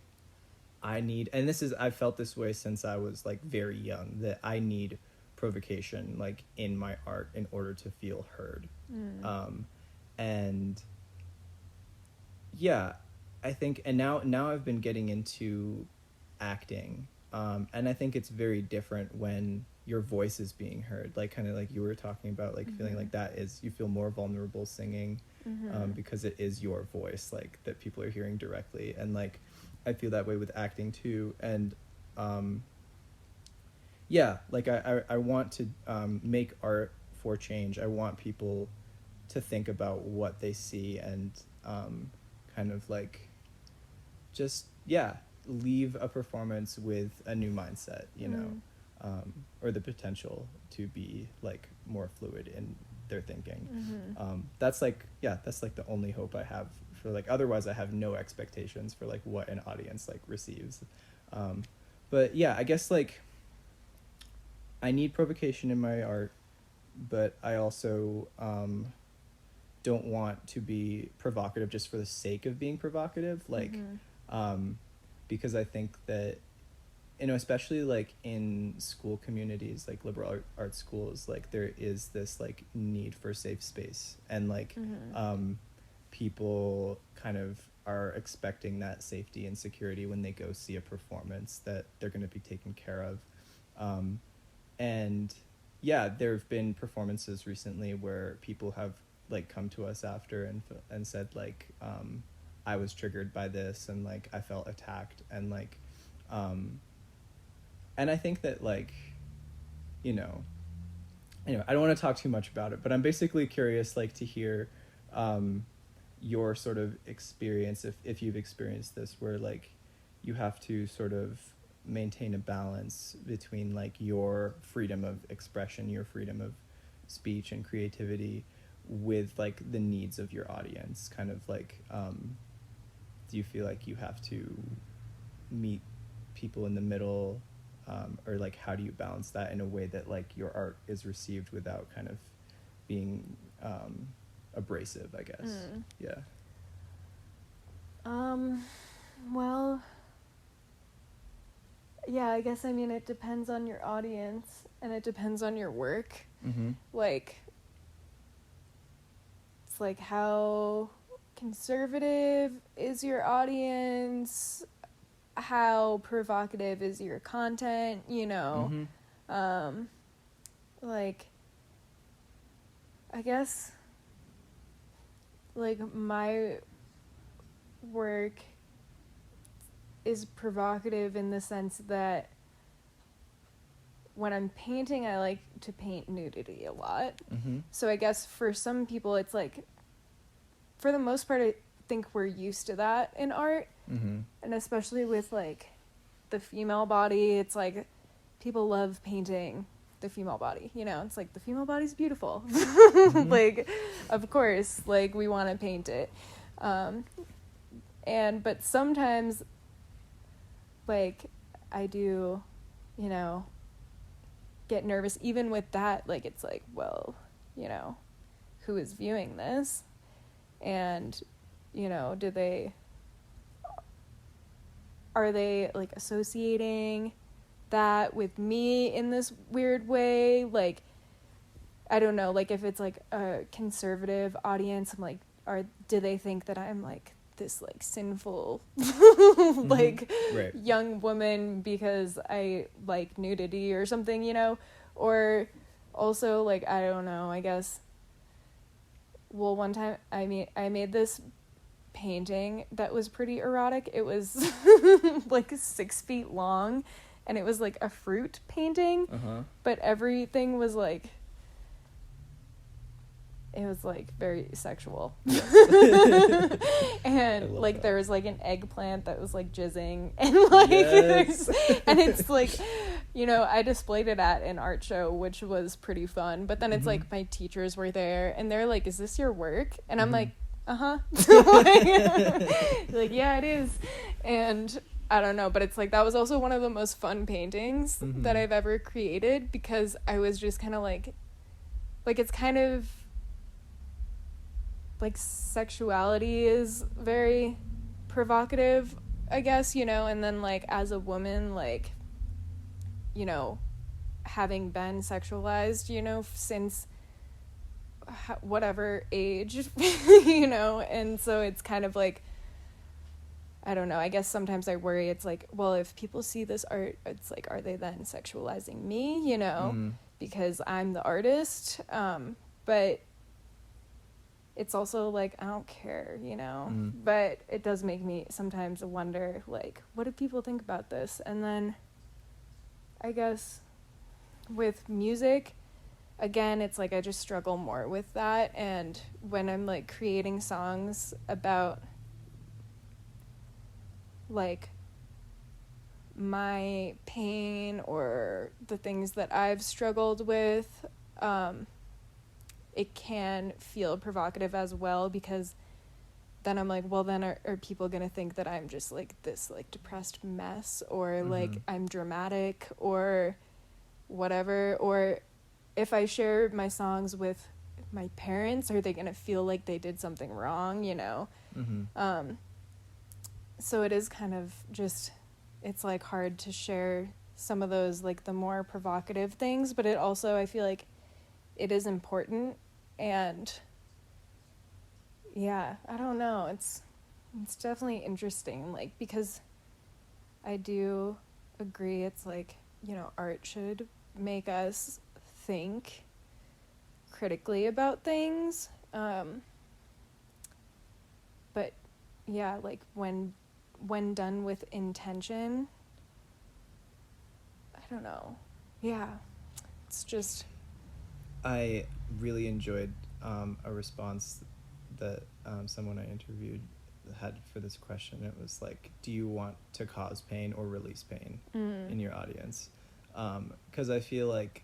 I need, and I've felt this way since I was like very young, that I need provocation like in my art in order to feel heard. And yeah, I think, and now I've been getting into acting, and I think it's very different when your voice is being heard, like kind of like you were talking about, like feeling like that is, you feel more vulnerable singing, because it is your voice like that people are hearing directly, and like I feel that way with acting too. And yeah, like I want to make art for change. I want people to think about what they see and kind of like just, yeah, leave a performance with a new mindset, you know, or the potential to be like more fluid in their thinking. That's like, yeah, that's like the only hope I have for like, otherwise I have no expectations for like what an audience like receives. But yeah, I guess like I need provocation in my art, but I also don't want to be provocative just for the sake of being provocative, like because I think that, you know, especially like in school communities, like liberal arts schools, like there is this like need for safe space, and like people kind of are expecting that safety and security when they go see a performance, that they're going to be taken care of. And yeah, there have been performances recently where people have like come to us after and said like, I was triggered by this, and like I felt attacked, and like and I think that like, you know, anyway, I don't want to talk too much about it, but I'm basically curious like to hear your sort of experience, if you've experienced this, where like you have to sort of maintain a balance between like your freedom of expression, your freedom of speech and creativity, with like the needs of your audience. Kind of like, do you feel like you have to meet people in the middle, or like how do you balance that in a way that like your art is received without kind of being abrasive, I guess? Yeah. Well, yeah, I guess, I mean, it depends on your audience, and it depends on your work. Like, it's like, how conservative is your audience? How provocative is your content, you know? Like, I guess, like, my work is provocative in the sense that when I'm painting, I like to paint nudity a lot. So I guess for some people, it's like, for the most part, I think we're used to that in art. And especially with like the female body, it's like people love painting the female body, you know? It's like, the female body's beautiful. Like, of course, like, we want to paint it. But sometimes, like, I do, you know, get nervous even with that. Like, it's like, well, you know, who is viewing this? And, you know, are they like associating that with me in this weird way? Like, I don't know, like if it's like a conservative audience, I'm like, do they think that I'm like this like sinful like young woman because I like nudity or something, you know? Or also, like, I don't know, I guess, well, one time I made this painting that was pretty erotic. It was like 6 feet long, and it was like a fruit painting, but everything was like, it was like very sexual. And like that. There was like an eggplant that was like jizzing, and like and it's like, you know, I displayed it at an art show, which was pretty fun, but then it's like my teachers were there and they're like, is this your work? And I'm like, like, yeah, it is. And I don't know, but it's like, that was also one of the most fun paintings that I've ever created, because I was just kind of like it's kind of like sexuality is very provocative, I guess, you know, and then like as a woman, like, you know, having been sexualized, you know, since whatever age, you know, and so it's kind of like, I don't know, I guess sometimes I worry, it's like, well, if people see this art, it's like, are they then sexualizing me, you know, because I'm the artist, but it's also like, I don't care, you know, but it does make me sometimes wonder, like, what do people think about this? And then I guess with music, again, it's like I just struggle more with that. And when I'm like creating songs about like my pain or the things that I've struggled with, it can feel provocative as well, because then I'm like, well, then are people gonna think that I'm just like this like depressed mess, or like I'm dramatic or whatever? Or if I share my songs with my parents, are they gonna feel like they did something wrong, you know? So it is kind of just, it's like hard to share some of those like the more provocative things, but it also, I feel like it is important. And yeah, I don't know, it's definitely interesting, like, because I do agree, it's like, you know, art should make us think critically about things, but yeah, like when done with intention, I don't know, yeah, it's just, I really enjoyed a response that someone I interviewed had for this question. It was like, do you want to cause pain or release pain in your audience? Because I feel like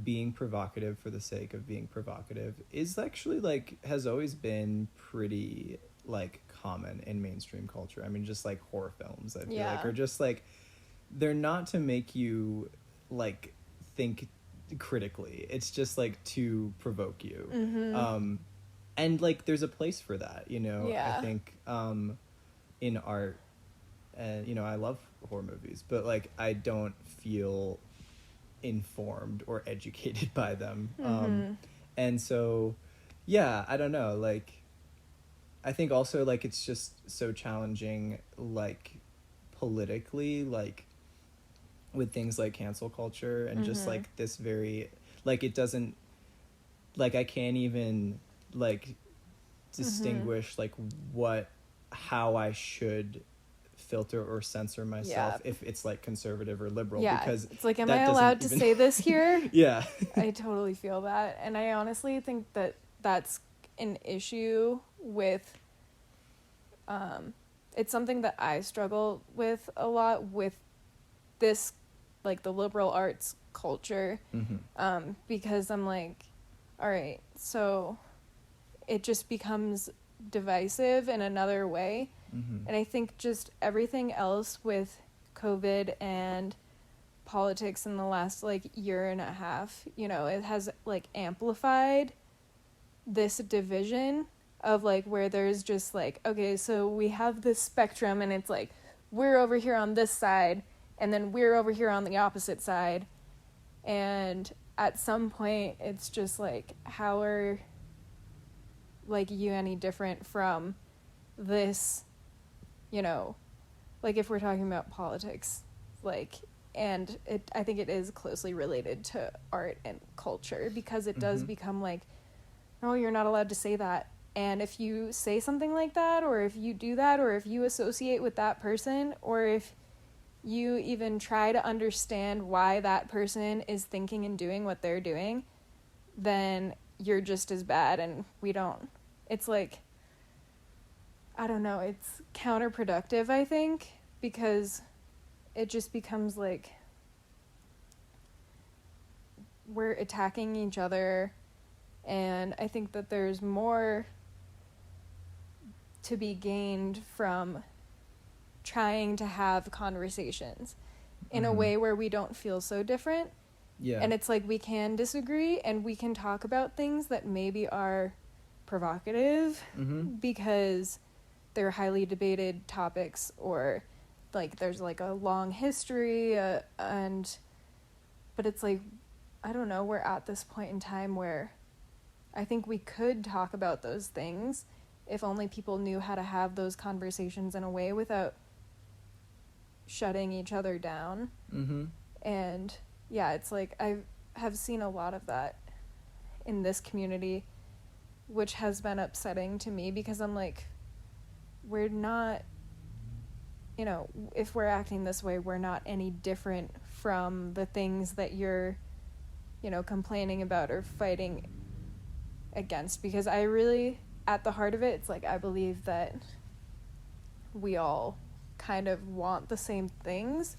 being provocative for the sake of being provocative is actually like has always been pretty like common in mainstream culture. I mean, just like horror films, I feel like, or just like, they're not to make you like think critically, it's just like to provoke you. And like there's a place for that, you know. I think in art, and you know, I love horror movies, but like I don't feel informed or educated by them. And so yeah, I don't know, like I think also like it's just so challenging, like politically, like with things like cancel culture and just like this very like, it doesn't like, I can't even like distinguish like how I should filter or censor myself if it's like conservative or liberal, because it's like, am I allowed to say this here? I totally feel that, and I honestly think that that's an issue with it's something that I struggle with a lot with this, like the liberal arts culture, because I'm like, all right, so it just becomes divisive in another way. And I think just everything else with COVID and politics in the last like year and a half, you know, it has like amplified this division of like where there's just like, okay, so we have this spectrum and it's like we're over here on this side and then we're over here on the opposite side, and at some point it's just like, how are like you any different from this, you know, like if we're talking about politics, like, and I think it is closely related to art and culture, because it does become like, no, you're not allowed to say that. And if you say something like that, or if you do that, or if you associate with that person, or if you even try to understand why that person is thinking and doing what they're doing, then you're just as bad, and we don't. It's like, I don't know, it's counterproductive, I think, because it just becomes like we're attacking each other, and I think that there's more to be gained from trying to have conversations in a way where we don't feel so different. And it's like, we can disagree and we can talk about things that maybe are provocative Mm-hmm. because they're highly debated topics, or like there's like a long history, but it's like, I don't know, we're at this point in time where I think we could talk about those things if only people knew how to have those conversations in a way without shutting each other down. Mm-hmm. And yeah, it's like I have seen a lot of that in this community, which has been upsetting to me, because I'm like, we're not, you know, if we're acting this way, we're not any different from the things that you're, you know, complaining about or fighting against. Because I really, at the heart of it, it's like I believe that we all kind of want the same things,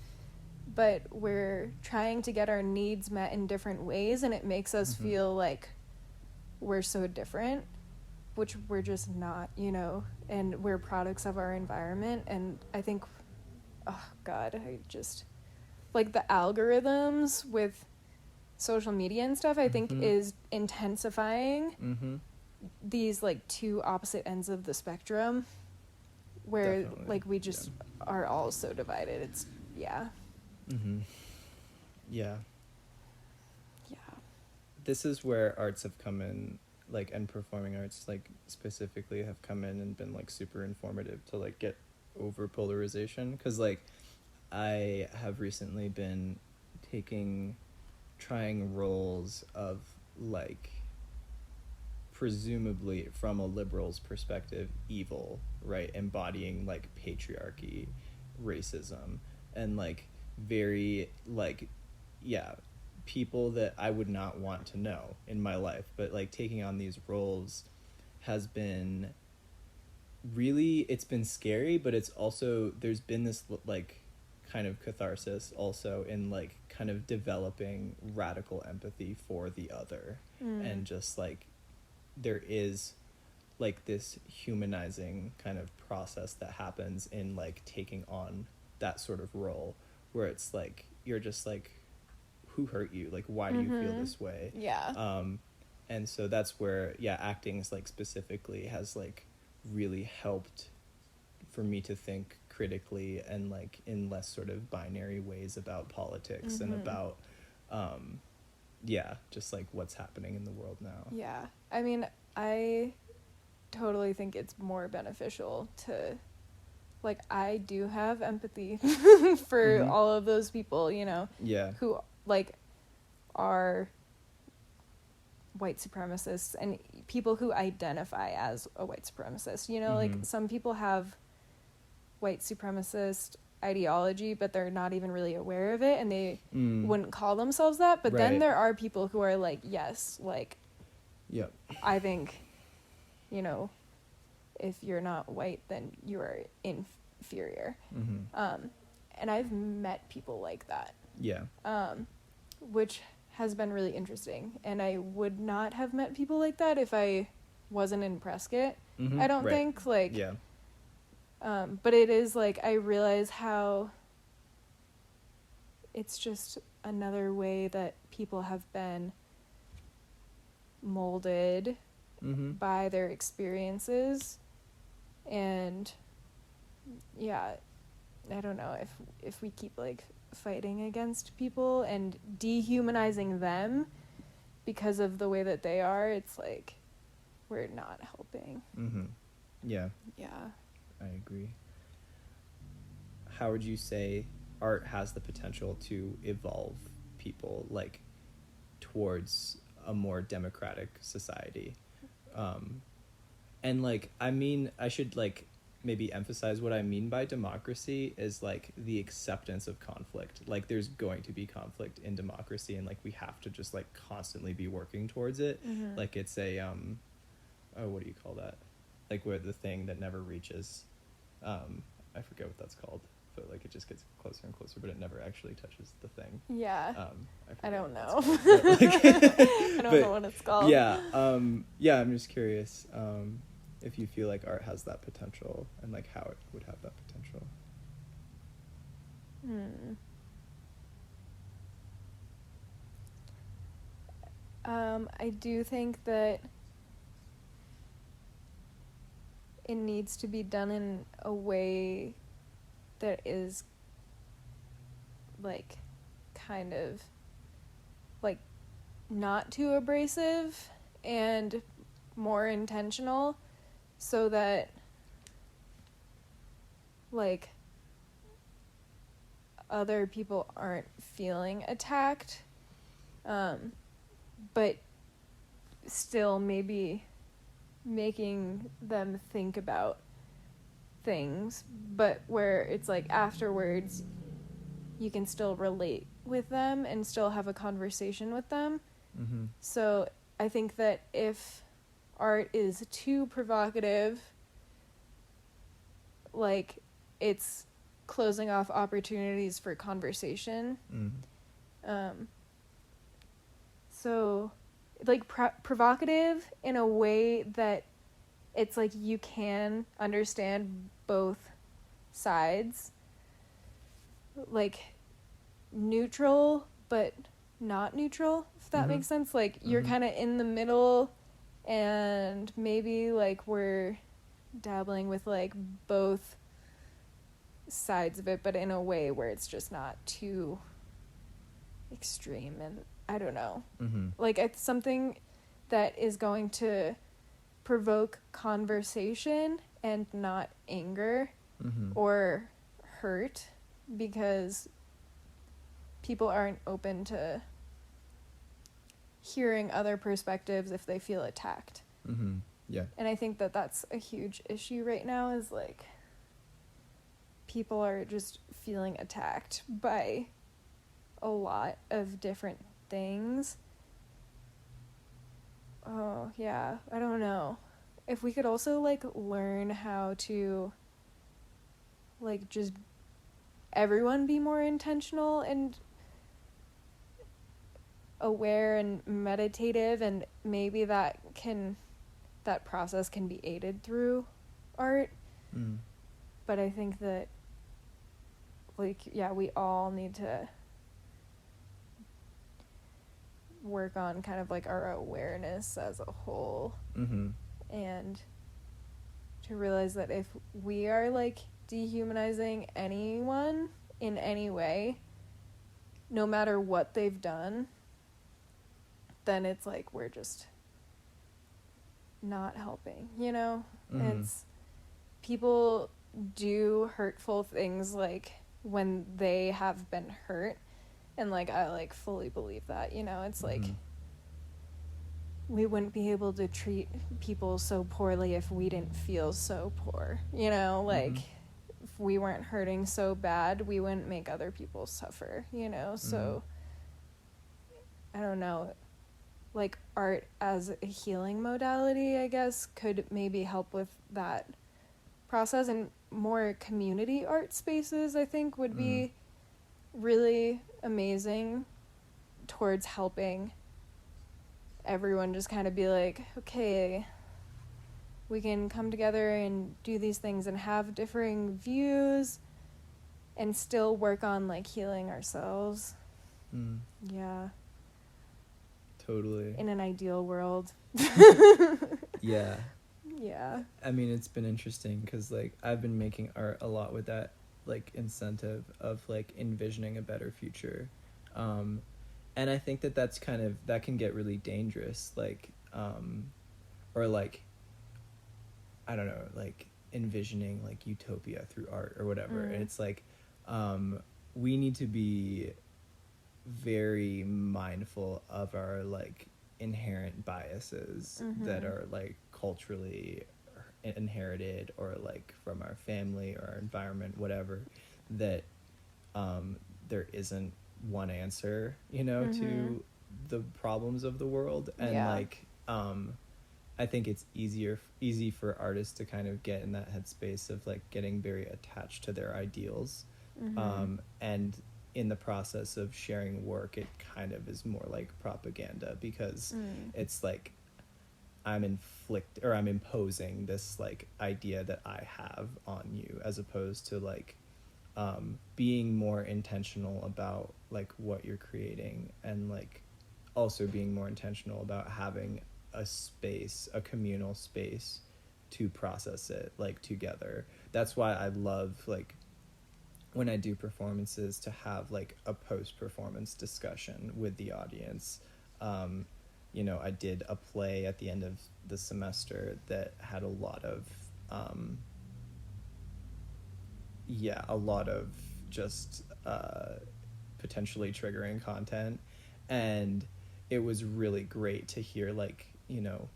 but we're trying to get our needs met in different ways, and it makes us Mm-hmm. feel like we're so different, which we're just not, you know, and we're products of our environment. And I think, oh God, I just, like the algorithms with social media and stuff, I think Mm-hmm. is intensifying Mm-hmm. these like two opposite ends of the spectrum, where Definitely. like we just are all so divided. It's, yeah. Mm-hmm. Yeah. Yeah. This is where arts have come in, like, and performing arts, like, specifically have come in and been, like, super informative to, like, get over polarization. Because, like, I have recently been trying roles of, like, presumably from a liberal's perspective, evil, right? Embodying, like, patriarchy, racism, and, like, very, like, yeah, people that I would not want to know in my life, but like taking on these roles has been really, it's been scary, but it's also, there's been this like kind of catharsis also in like kind of developing radical empathy for the other. And just like there is like this humanizing kind of process that happens in like taking on that sort of role, where it's like you're just like, who hurt you? Like, why do you feel this way? Yeah. And so that's where, yeah, acting like specifically has like really helped for me to think critically and like in less sort of binary ways about politics and about, yeah, just like what's happening in the world now. Yeah. I mean, I totally think it's more beneficial to, like, I do have empathy for all of those people, you know, Yeah. who like are white supremacists and people who identify as a white supremacist, you know, like some people have white supremacist ideology, but they're not even really aware of it, and they wouldn't call themselves that. But then there are people who are like, yes, like, Yep. I think, you know, if you're not white, then you are inferior. And I've met people like that. Yeah. Which has been really interesting. And I would not have met people like that if I wasn't in Prescott. I don't think, like, yeah. But it is like, I realize how it's just another way that people have been molded by their experiences. And yeah, I don't know, if we keep like fighting against people and dehumanizing them because of the way that they are, it's like we're not helping. Yeah. Yeah. I agree. How would you say art has the potential to evolve people like towards a more democratic society? And like, I mean, I should like maybe emphasize what I mean by democracy is like the acceptance of conflict. Like there's going to be conflict in democracy, and like we have to just like constantly be working towards it. Like it's a oh, what do you call that? Like where the thing that never reaches. I forget what that's called, but like it just gets closer and closer, but it never actually touches the thing. Yeah. I don't know. Like, I don't know what it's called. Yeah. Yeah, I'm just curious if you feel like art has that potential and like how it would have that potential. I do think that it needs to be done in a way that is like kind of like not too abrasive and more intentional, so that like other people aren't feeling attacked, but still maybe making them think about things, but where it's like afterwards you can still relate with them and still have a conversation with them. Mm-hmm. So I think that if art is too provocative, like it's closing off opportunities for conversation. So like provocative in a way that it's like you can understand both sides, like neutral but not neutral, if that makes sense. Like you're kind of in the middle, and maybe like we're dabbling with like both sides of it, but in a way where it's just not too extreme. And I don't know, like it's something that is going to provoke conversation and not anger or hurt, because people aren't open to hearing other perspectives if they feel attacked. Yeah. And I think that that's a huge issue right now, is like people are just feeling attacked by a lot of different things. Oh, yeah. I don't know. If we could also, like, learn how to, like, just everyone be more intentional and aware and meditative, and maybe that process can be aided through art. But I think that, like, yeah, we all need to work on kind of like our awareness as a whole, and to realize that if we are like dehumanizing anyone in any way, no matter what they've done, then it's like we're just not helping, you know? It's people do hurtful things like when they have been hurt. And, like, I, like, fully believe that, you know? It's, like, we wouldn't be able to treat people so poorly if we didn't feel so poor, you know? Like, if we weren't hurting so bad, we wouldn't make other people suffer, you know? So, I don't know. Like, art as a healing modality, I guess, could maybe help with that process. And more community art spaces, I think, would be really amazing towards helping everyone just kind of be like, okay, we can come together and do these things and have differing views and still work on like healing ourselves. Yeah. Totally. In an ideal world. Yeah. Yeah. I mean, it's been interesting because like I've been making art a lot with that like incentive of like envisioning a better future, and I think that that's kind of, that can get really dangerous, like or like I don't know, like envisioning like utopia through art or whatever. And it's like we need to be very mindful of our like inherent biases that are like culturally inherited or like from our family or our environment, whatever, that there isn't one answer, you know, to the problems of the world. And like I think it's easy for artists to kind of get in that headspace of like getting very attached to their ideals, and in the process of sharing work it kind of is more like propaganda, because it's like I'm imposing this like idea that I have on you, as opposed to like being more intentional about like what you're creating, and like also being more intentional about having a space, a communal space to process it like together. That's why I love like when I do performances to have like a post-performance discussion with the audience. You know, I did a play at the end of the semester that had a lot of just potentially triggering content, and it was really great to hear like, you know,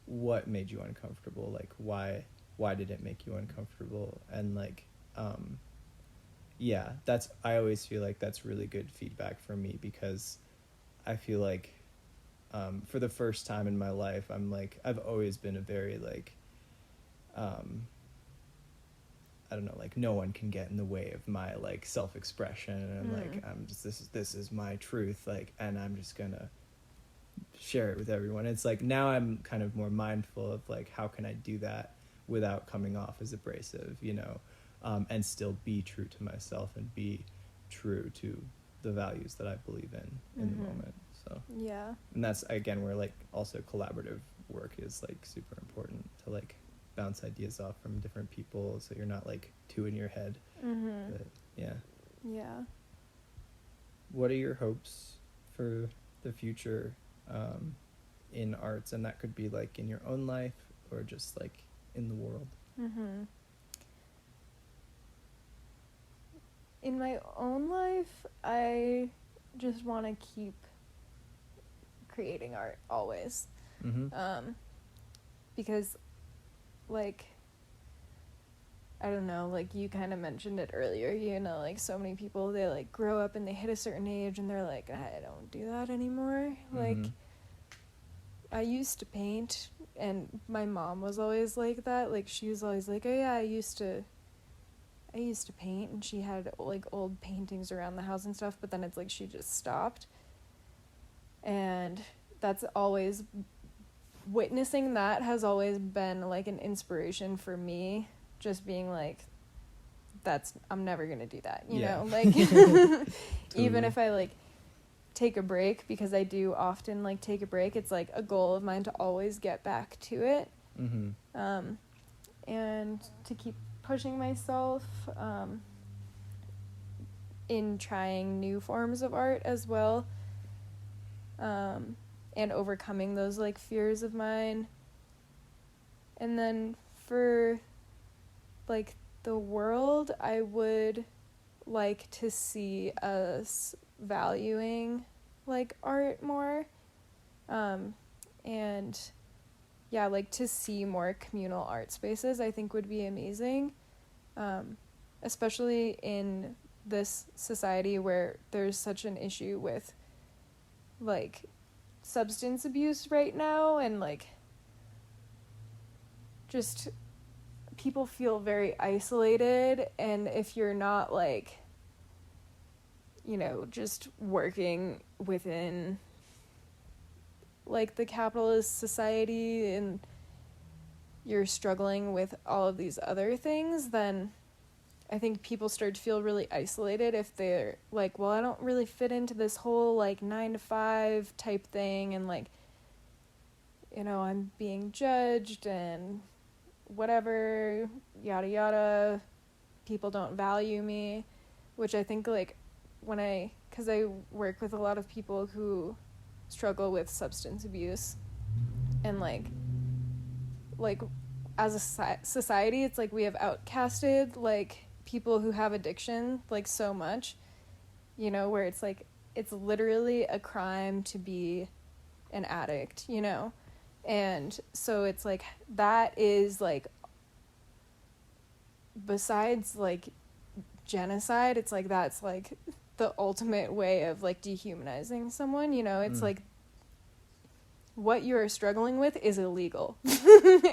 what made you uncomfortable, like why did it make you uncomfortable, and like that's, I always feel like that's really good feedback for me, because I feel like for the first time in my life, I'm like, I've always been a very like I don't know, like no one can get in the way of my like self-expression, and like I'm just, this is my truth, like, and I'm just gonna share it with everyone. It's like now I'm kind of more mindful of like, how can I do that without coming off as abrasive, you know, and still be true to myself and be true to the values that I believe in the moment. So yeah, and that's again where like also collaborative work is like super important, to like bounce ideas off from different people, so you're not like two in your head. But yeah, what are your hopes for the future in arts? And that could be like in your own life or just like in the world. In my own life, I just want to keep creating art always. Because like, I don't know, like you kind of mentioned it earlier, you know, like so many people, they like grow up and they hit a certain age and they're like, I don't do that anymore. Like, I used to paint, and my mom was always like that. Like, she was always like, oh yeah, I used to paint, and she had like old paintings around the house and stuff, but then it's like she just stopped. And that's always, witnessing that has always been like an inspiration for me, just being like, I'm never gonna do that, you know, like totally. Even if I like take a break, because I do often like take a break, it's like a goal of mine to always get back to it. And to keep pushing myself in trying new forms of art as well, and overcoming those like fears of mine. And then for like the world, I would like to see us valuing like art more, and yeah, like to see more communal art spaces, I think would be amazing, especially in this society where there's such an issue with like substance abuse right now, and like just people feel very isolated, and if you're not like, you know, just working within like the capitalist society and you're struggling with all of these other things, then I think people start to feel really isolated if they're like, well, I don't really fit into this whole like 9-to-5 type thing, and like, you know, I'm being judged and whatever, yada yada, people don't value me, which I think like because I work with a lot of people who struggle with substance abuse, and like as a society, it's like we have outcasted like people who have addiction like so much, you know, where it's like it's literally a crime to be an addict, you know. And so it's like that is like, besides like genocide, it's like that's like the ultimate way of like dehumanizing someone, you know. It's like what you're struggling with is illegal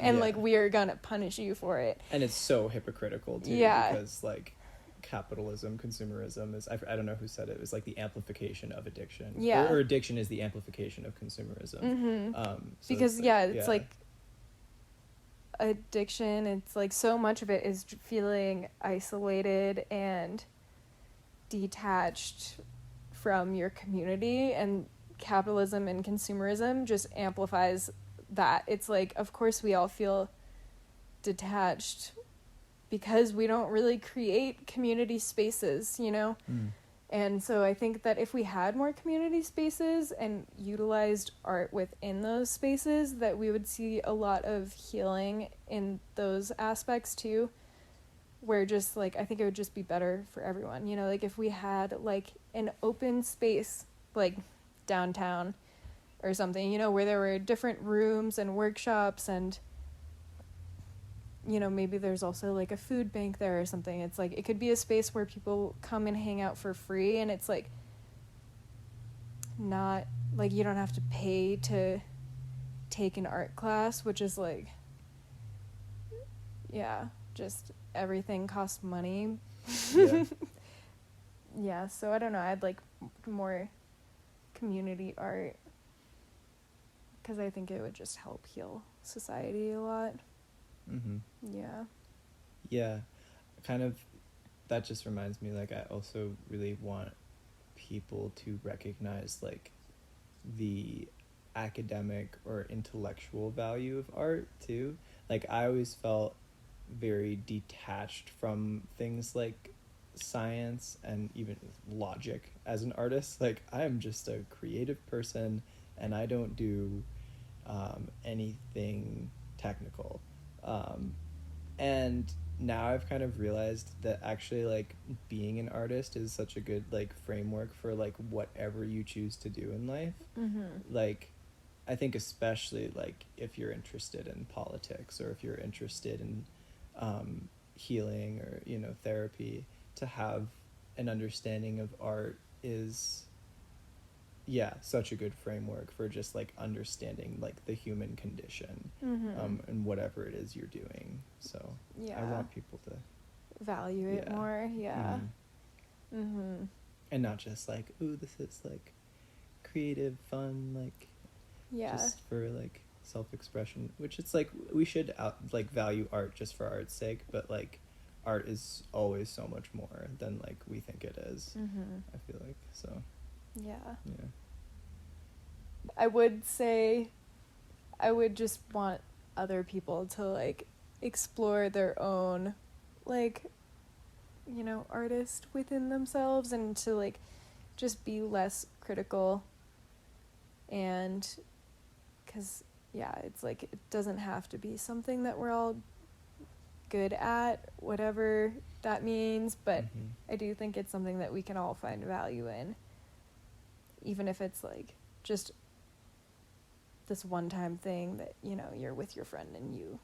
and like we are gonna punish you for it. And it's so hypocritical too, because like capitalism, consumerism is, I don't know who said it, it was like the amplification of addiction, or addiction is the amplification of consumerism. So because it's like addiction, it's like so much of it is feeling isolated and detached from your community, and capitalism and consumerism just amplifies that. It's like, of course we all feel detached because we don't really create community spaces, you know? And so I think that if we had more community spaces and utilized art within those spaces, that we would see a lot of healing in those aspects too, where just like, I think it would just be better for everyone, you know, like if we had like an open space, like downtown or something, you know, where there were different rooms and workshops and, you know, maybe there's also like a food bank there or something. It's like, it could be a space where people come and hang out for free, and it's like not like you don't have to pay to take an art class, which is like, yeah, just everything costs money. Yeah. Yeah, so I don't know, I'd like more community art because I think it would just help heal society a lot. Yeah. Yeah, kind of, that just reminds me, like, I also really want people to recognize, like, the academic or intellectual value of art, too. Like, I always felt very detached from things like science and even logic as an artist. Like, I am just a creative person, and I don't do anything technical. And now I've kind of realized that actually, like, being an artist is such a good, like, framework for, like, whatever you choose to do in life. Like, I think especially, like, if you're interested in politics or if you're interested in healing or, you know, therapy, to have an understanding of art is, yeah, such a good framework for just, like, understanding, like, the human condition, and whatever it is you're doing. So Yeah. I want people to value it more. Yeah. And not just like, ooh, this is like creative, fun, like, Yeah. just for like self-expression, which it's like we should like value art just for art's sake, but like art is always so much more than like we think it is. I feel like, so Yeah. yeah. I would say I would just want other people to like explore their own, like, you know, artist within themselves, and to like just be less critical. And because, yeah, it's like it doesn't have to be something that we're all good at, whatever that means, but I do think it's something that we can all find value in, even if it's like just this one-time thing that, you know, you're with your friend and you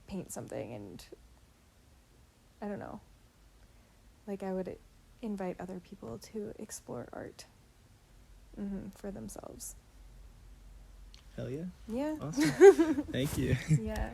paint something, and I don't know, like I would invite other people to explore art for themselves. Hell yeah. Yeah. Awesome. Thank you. Yeah.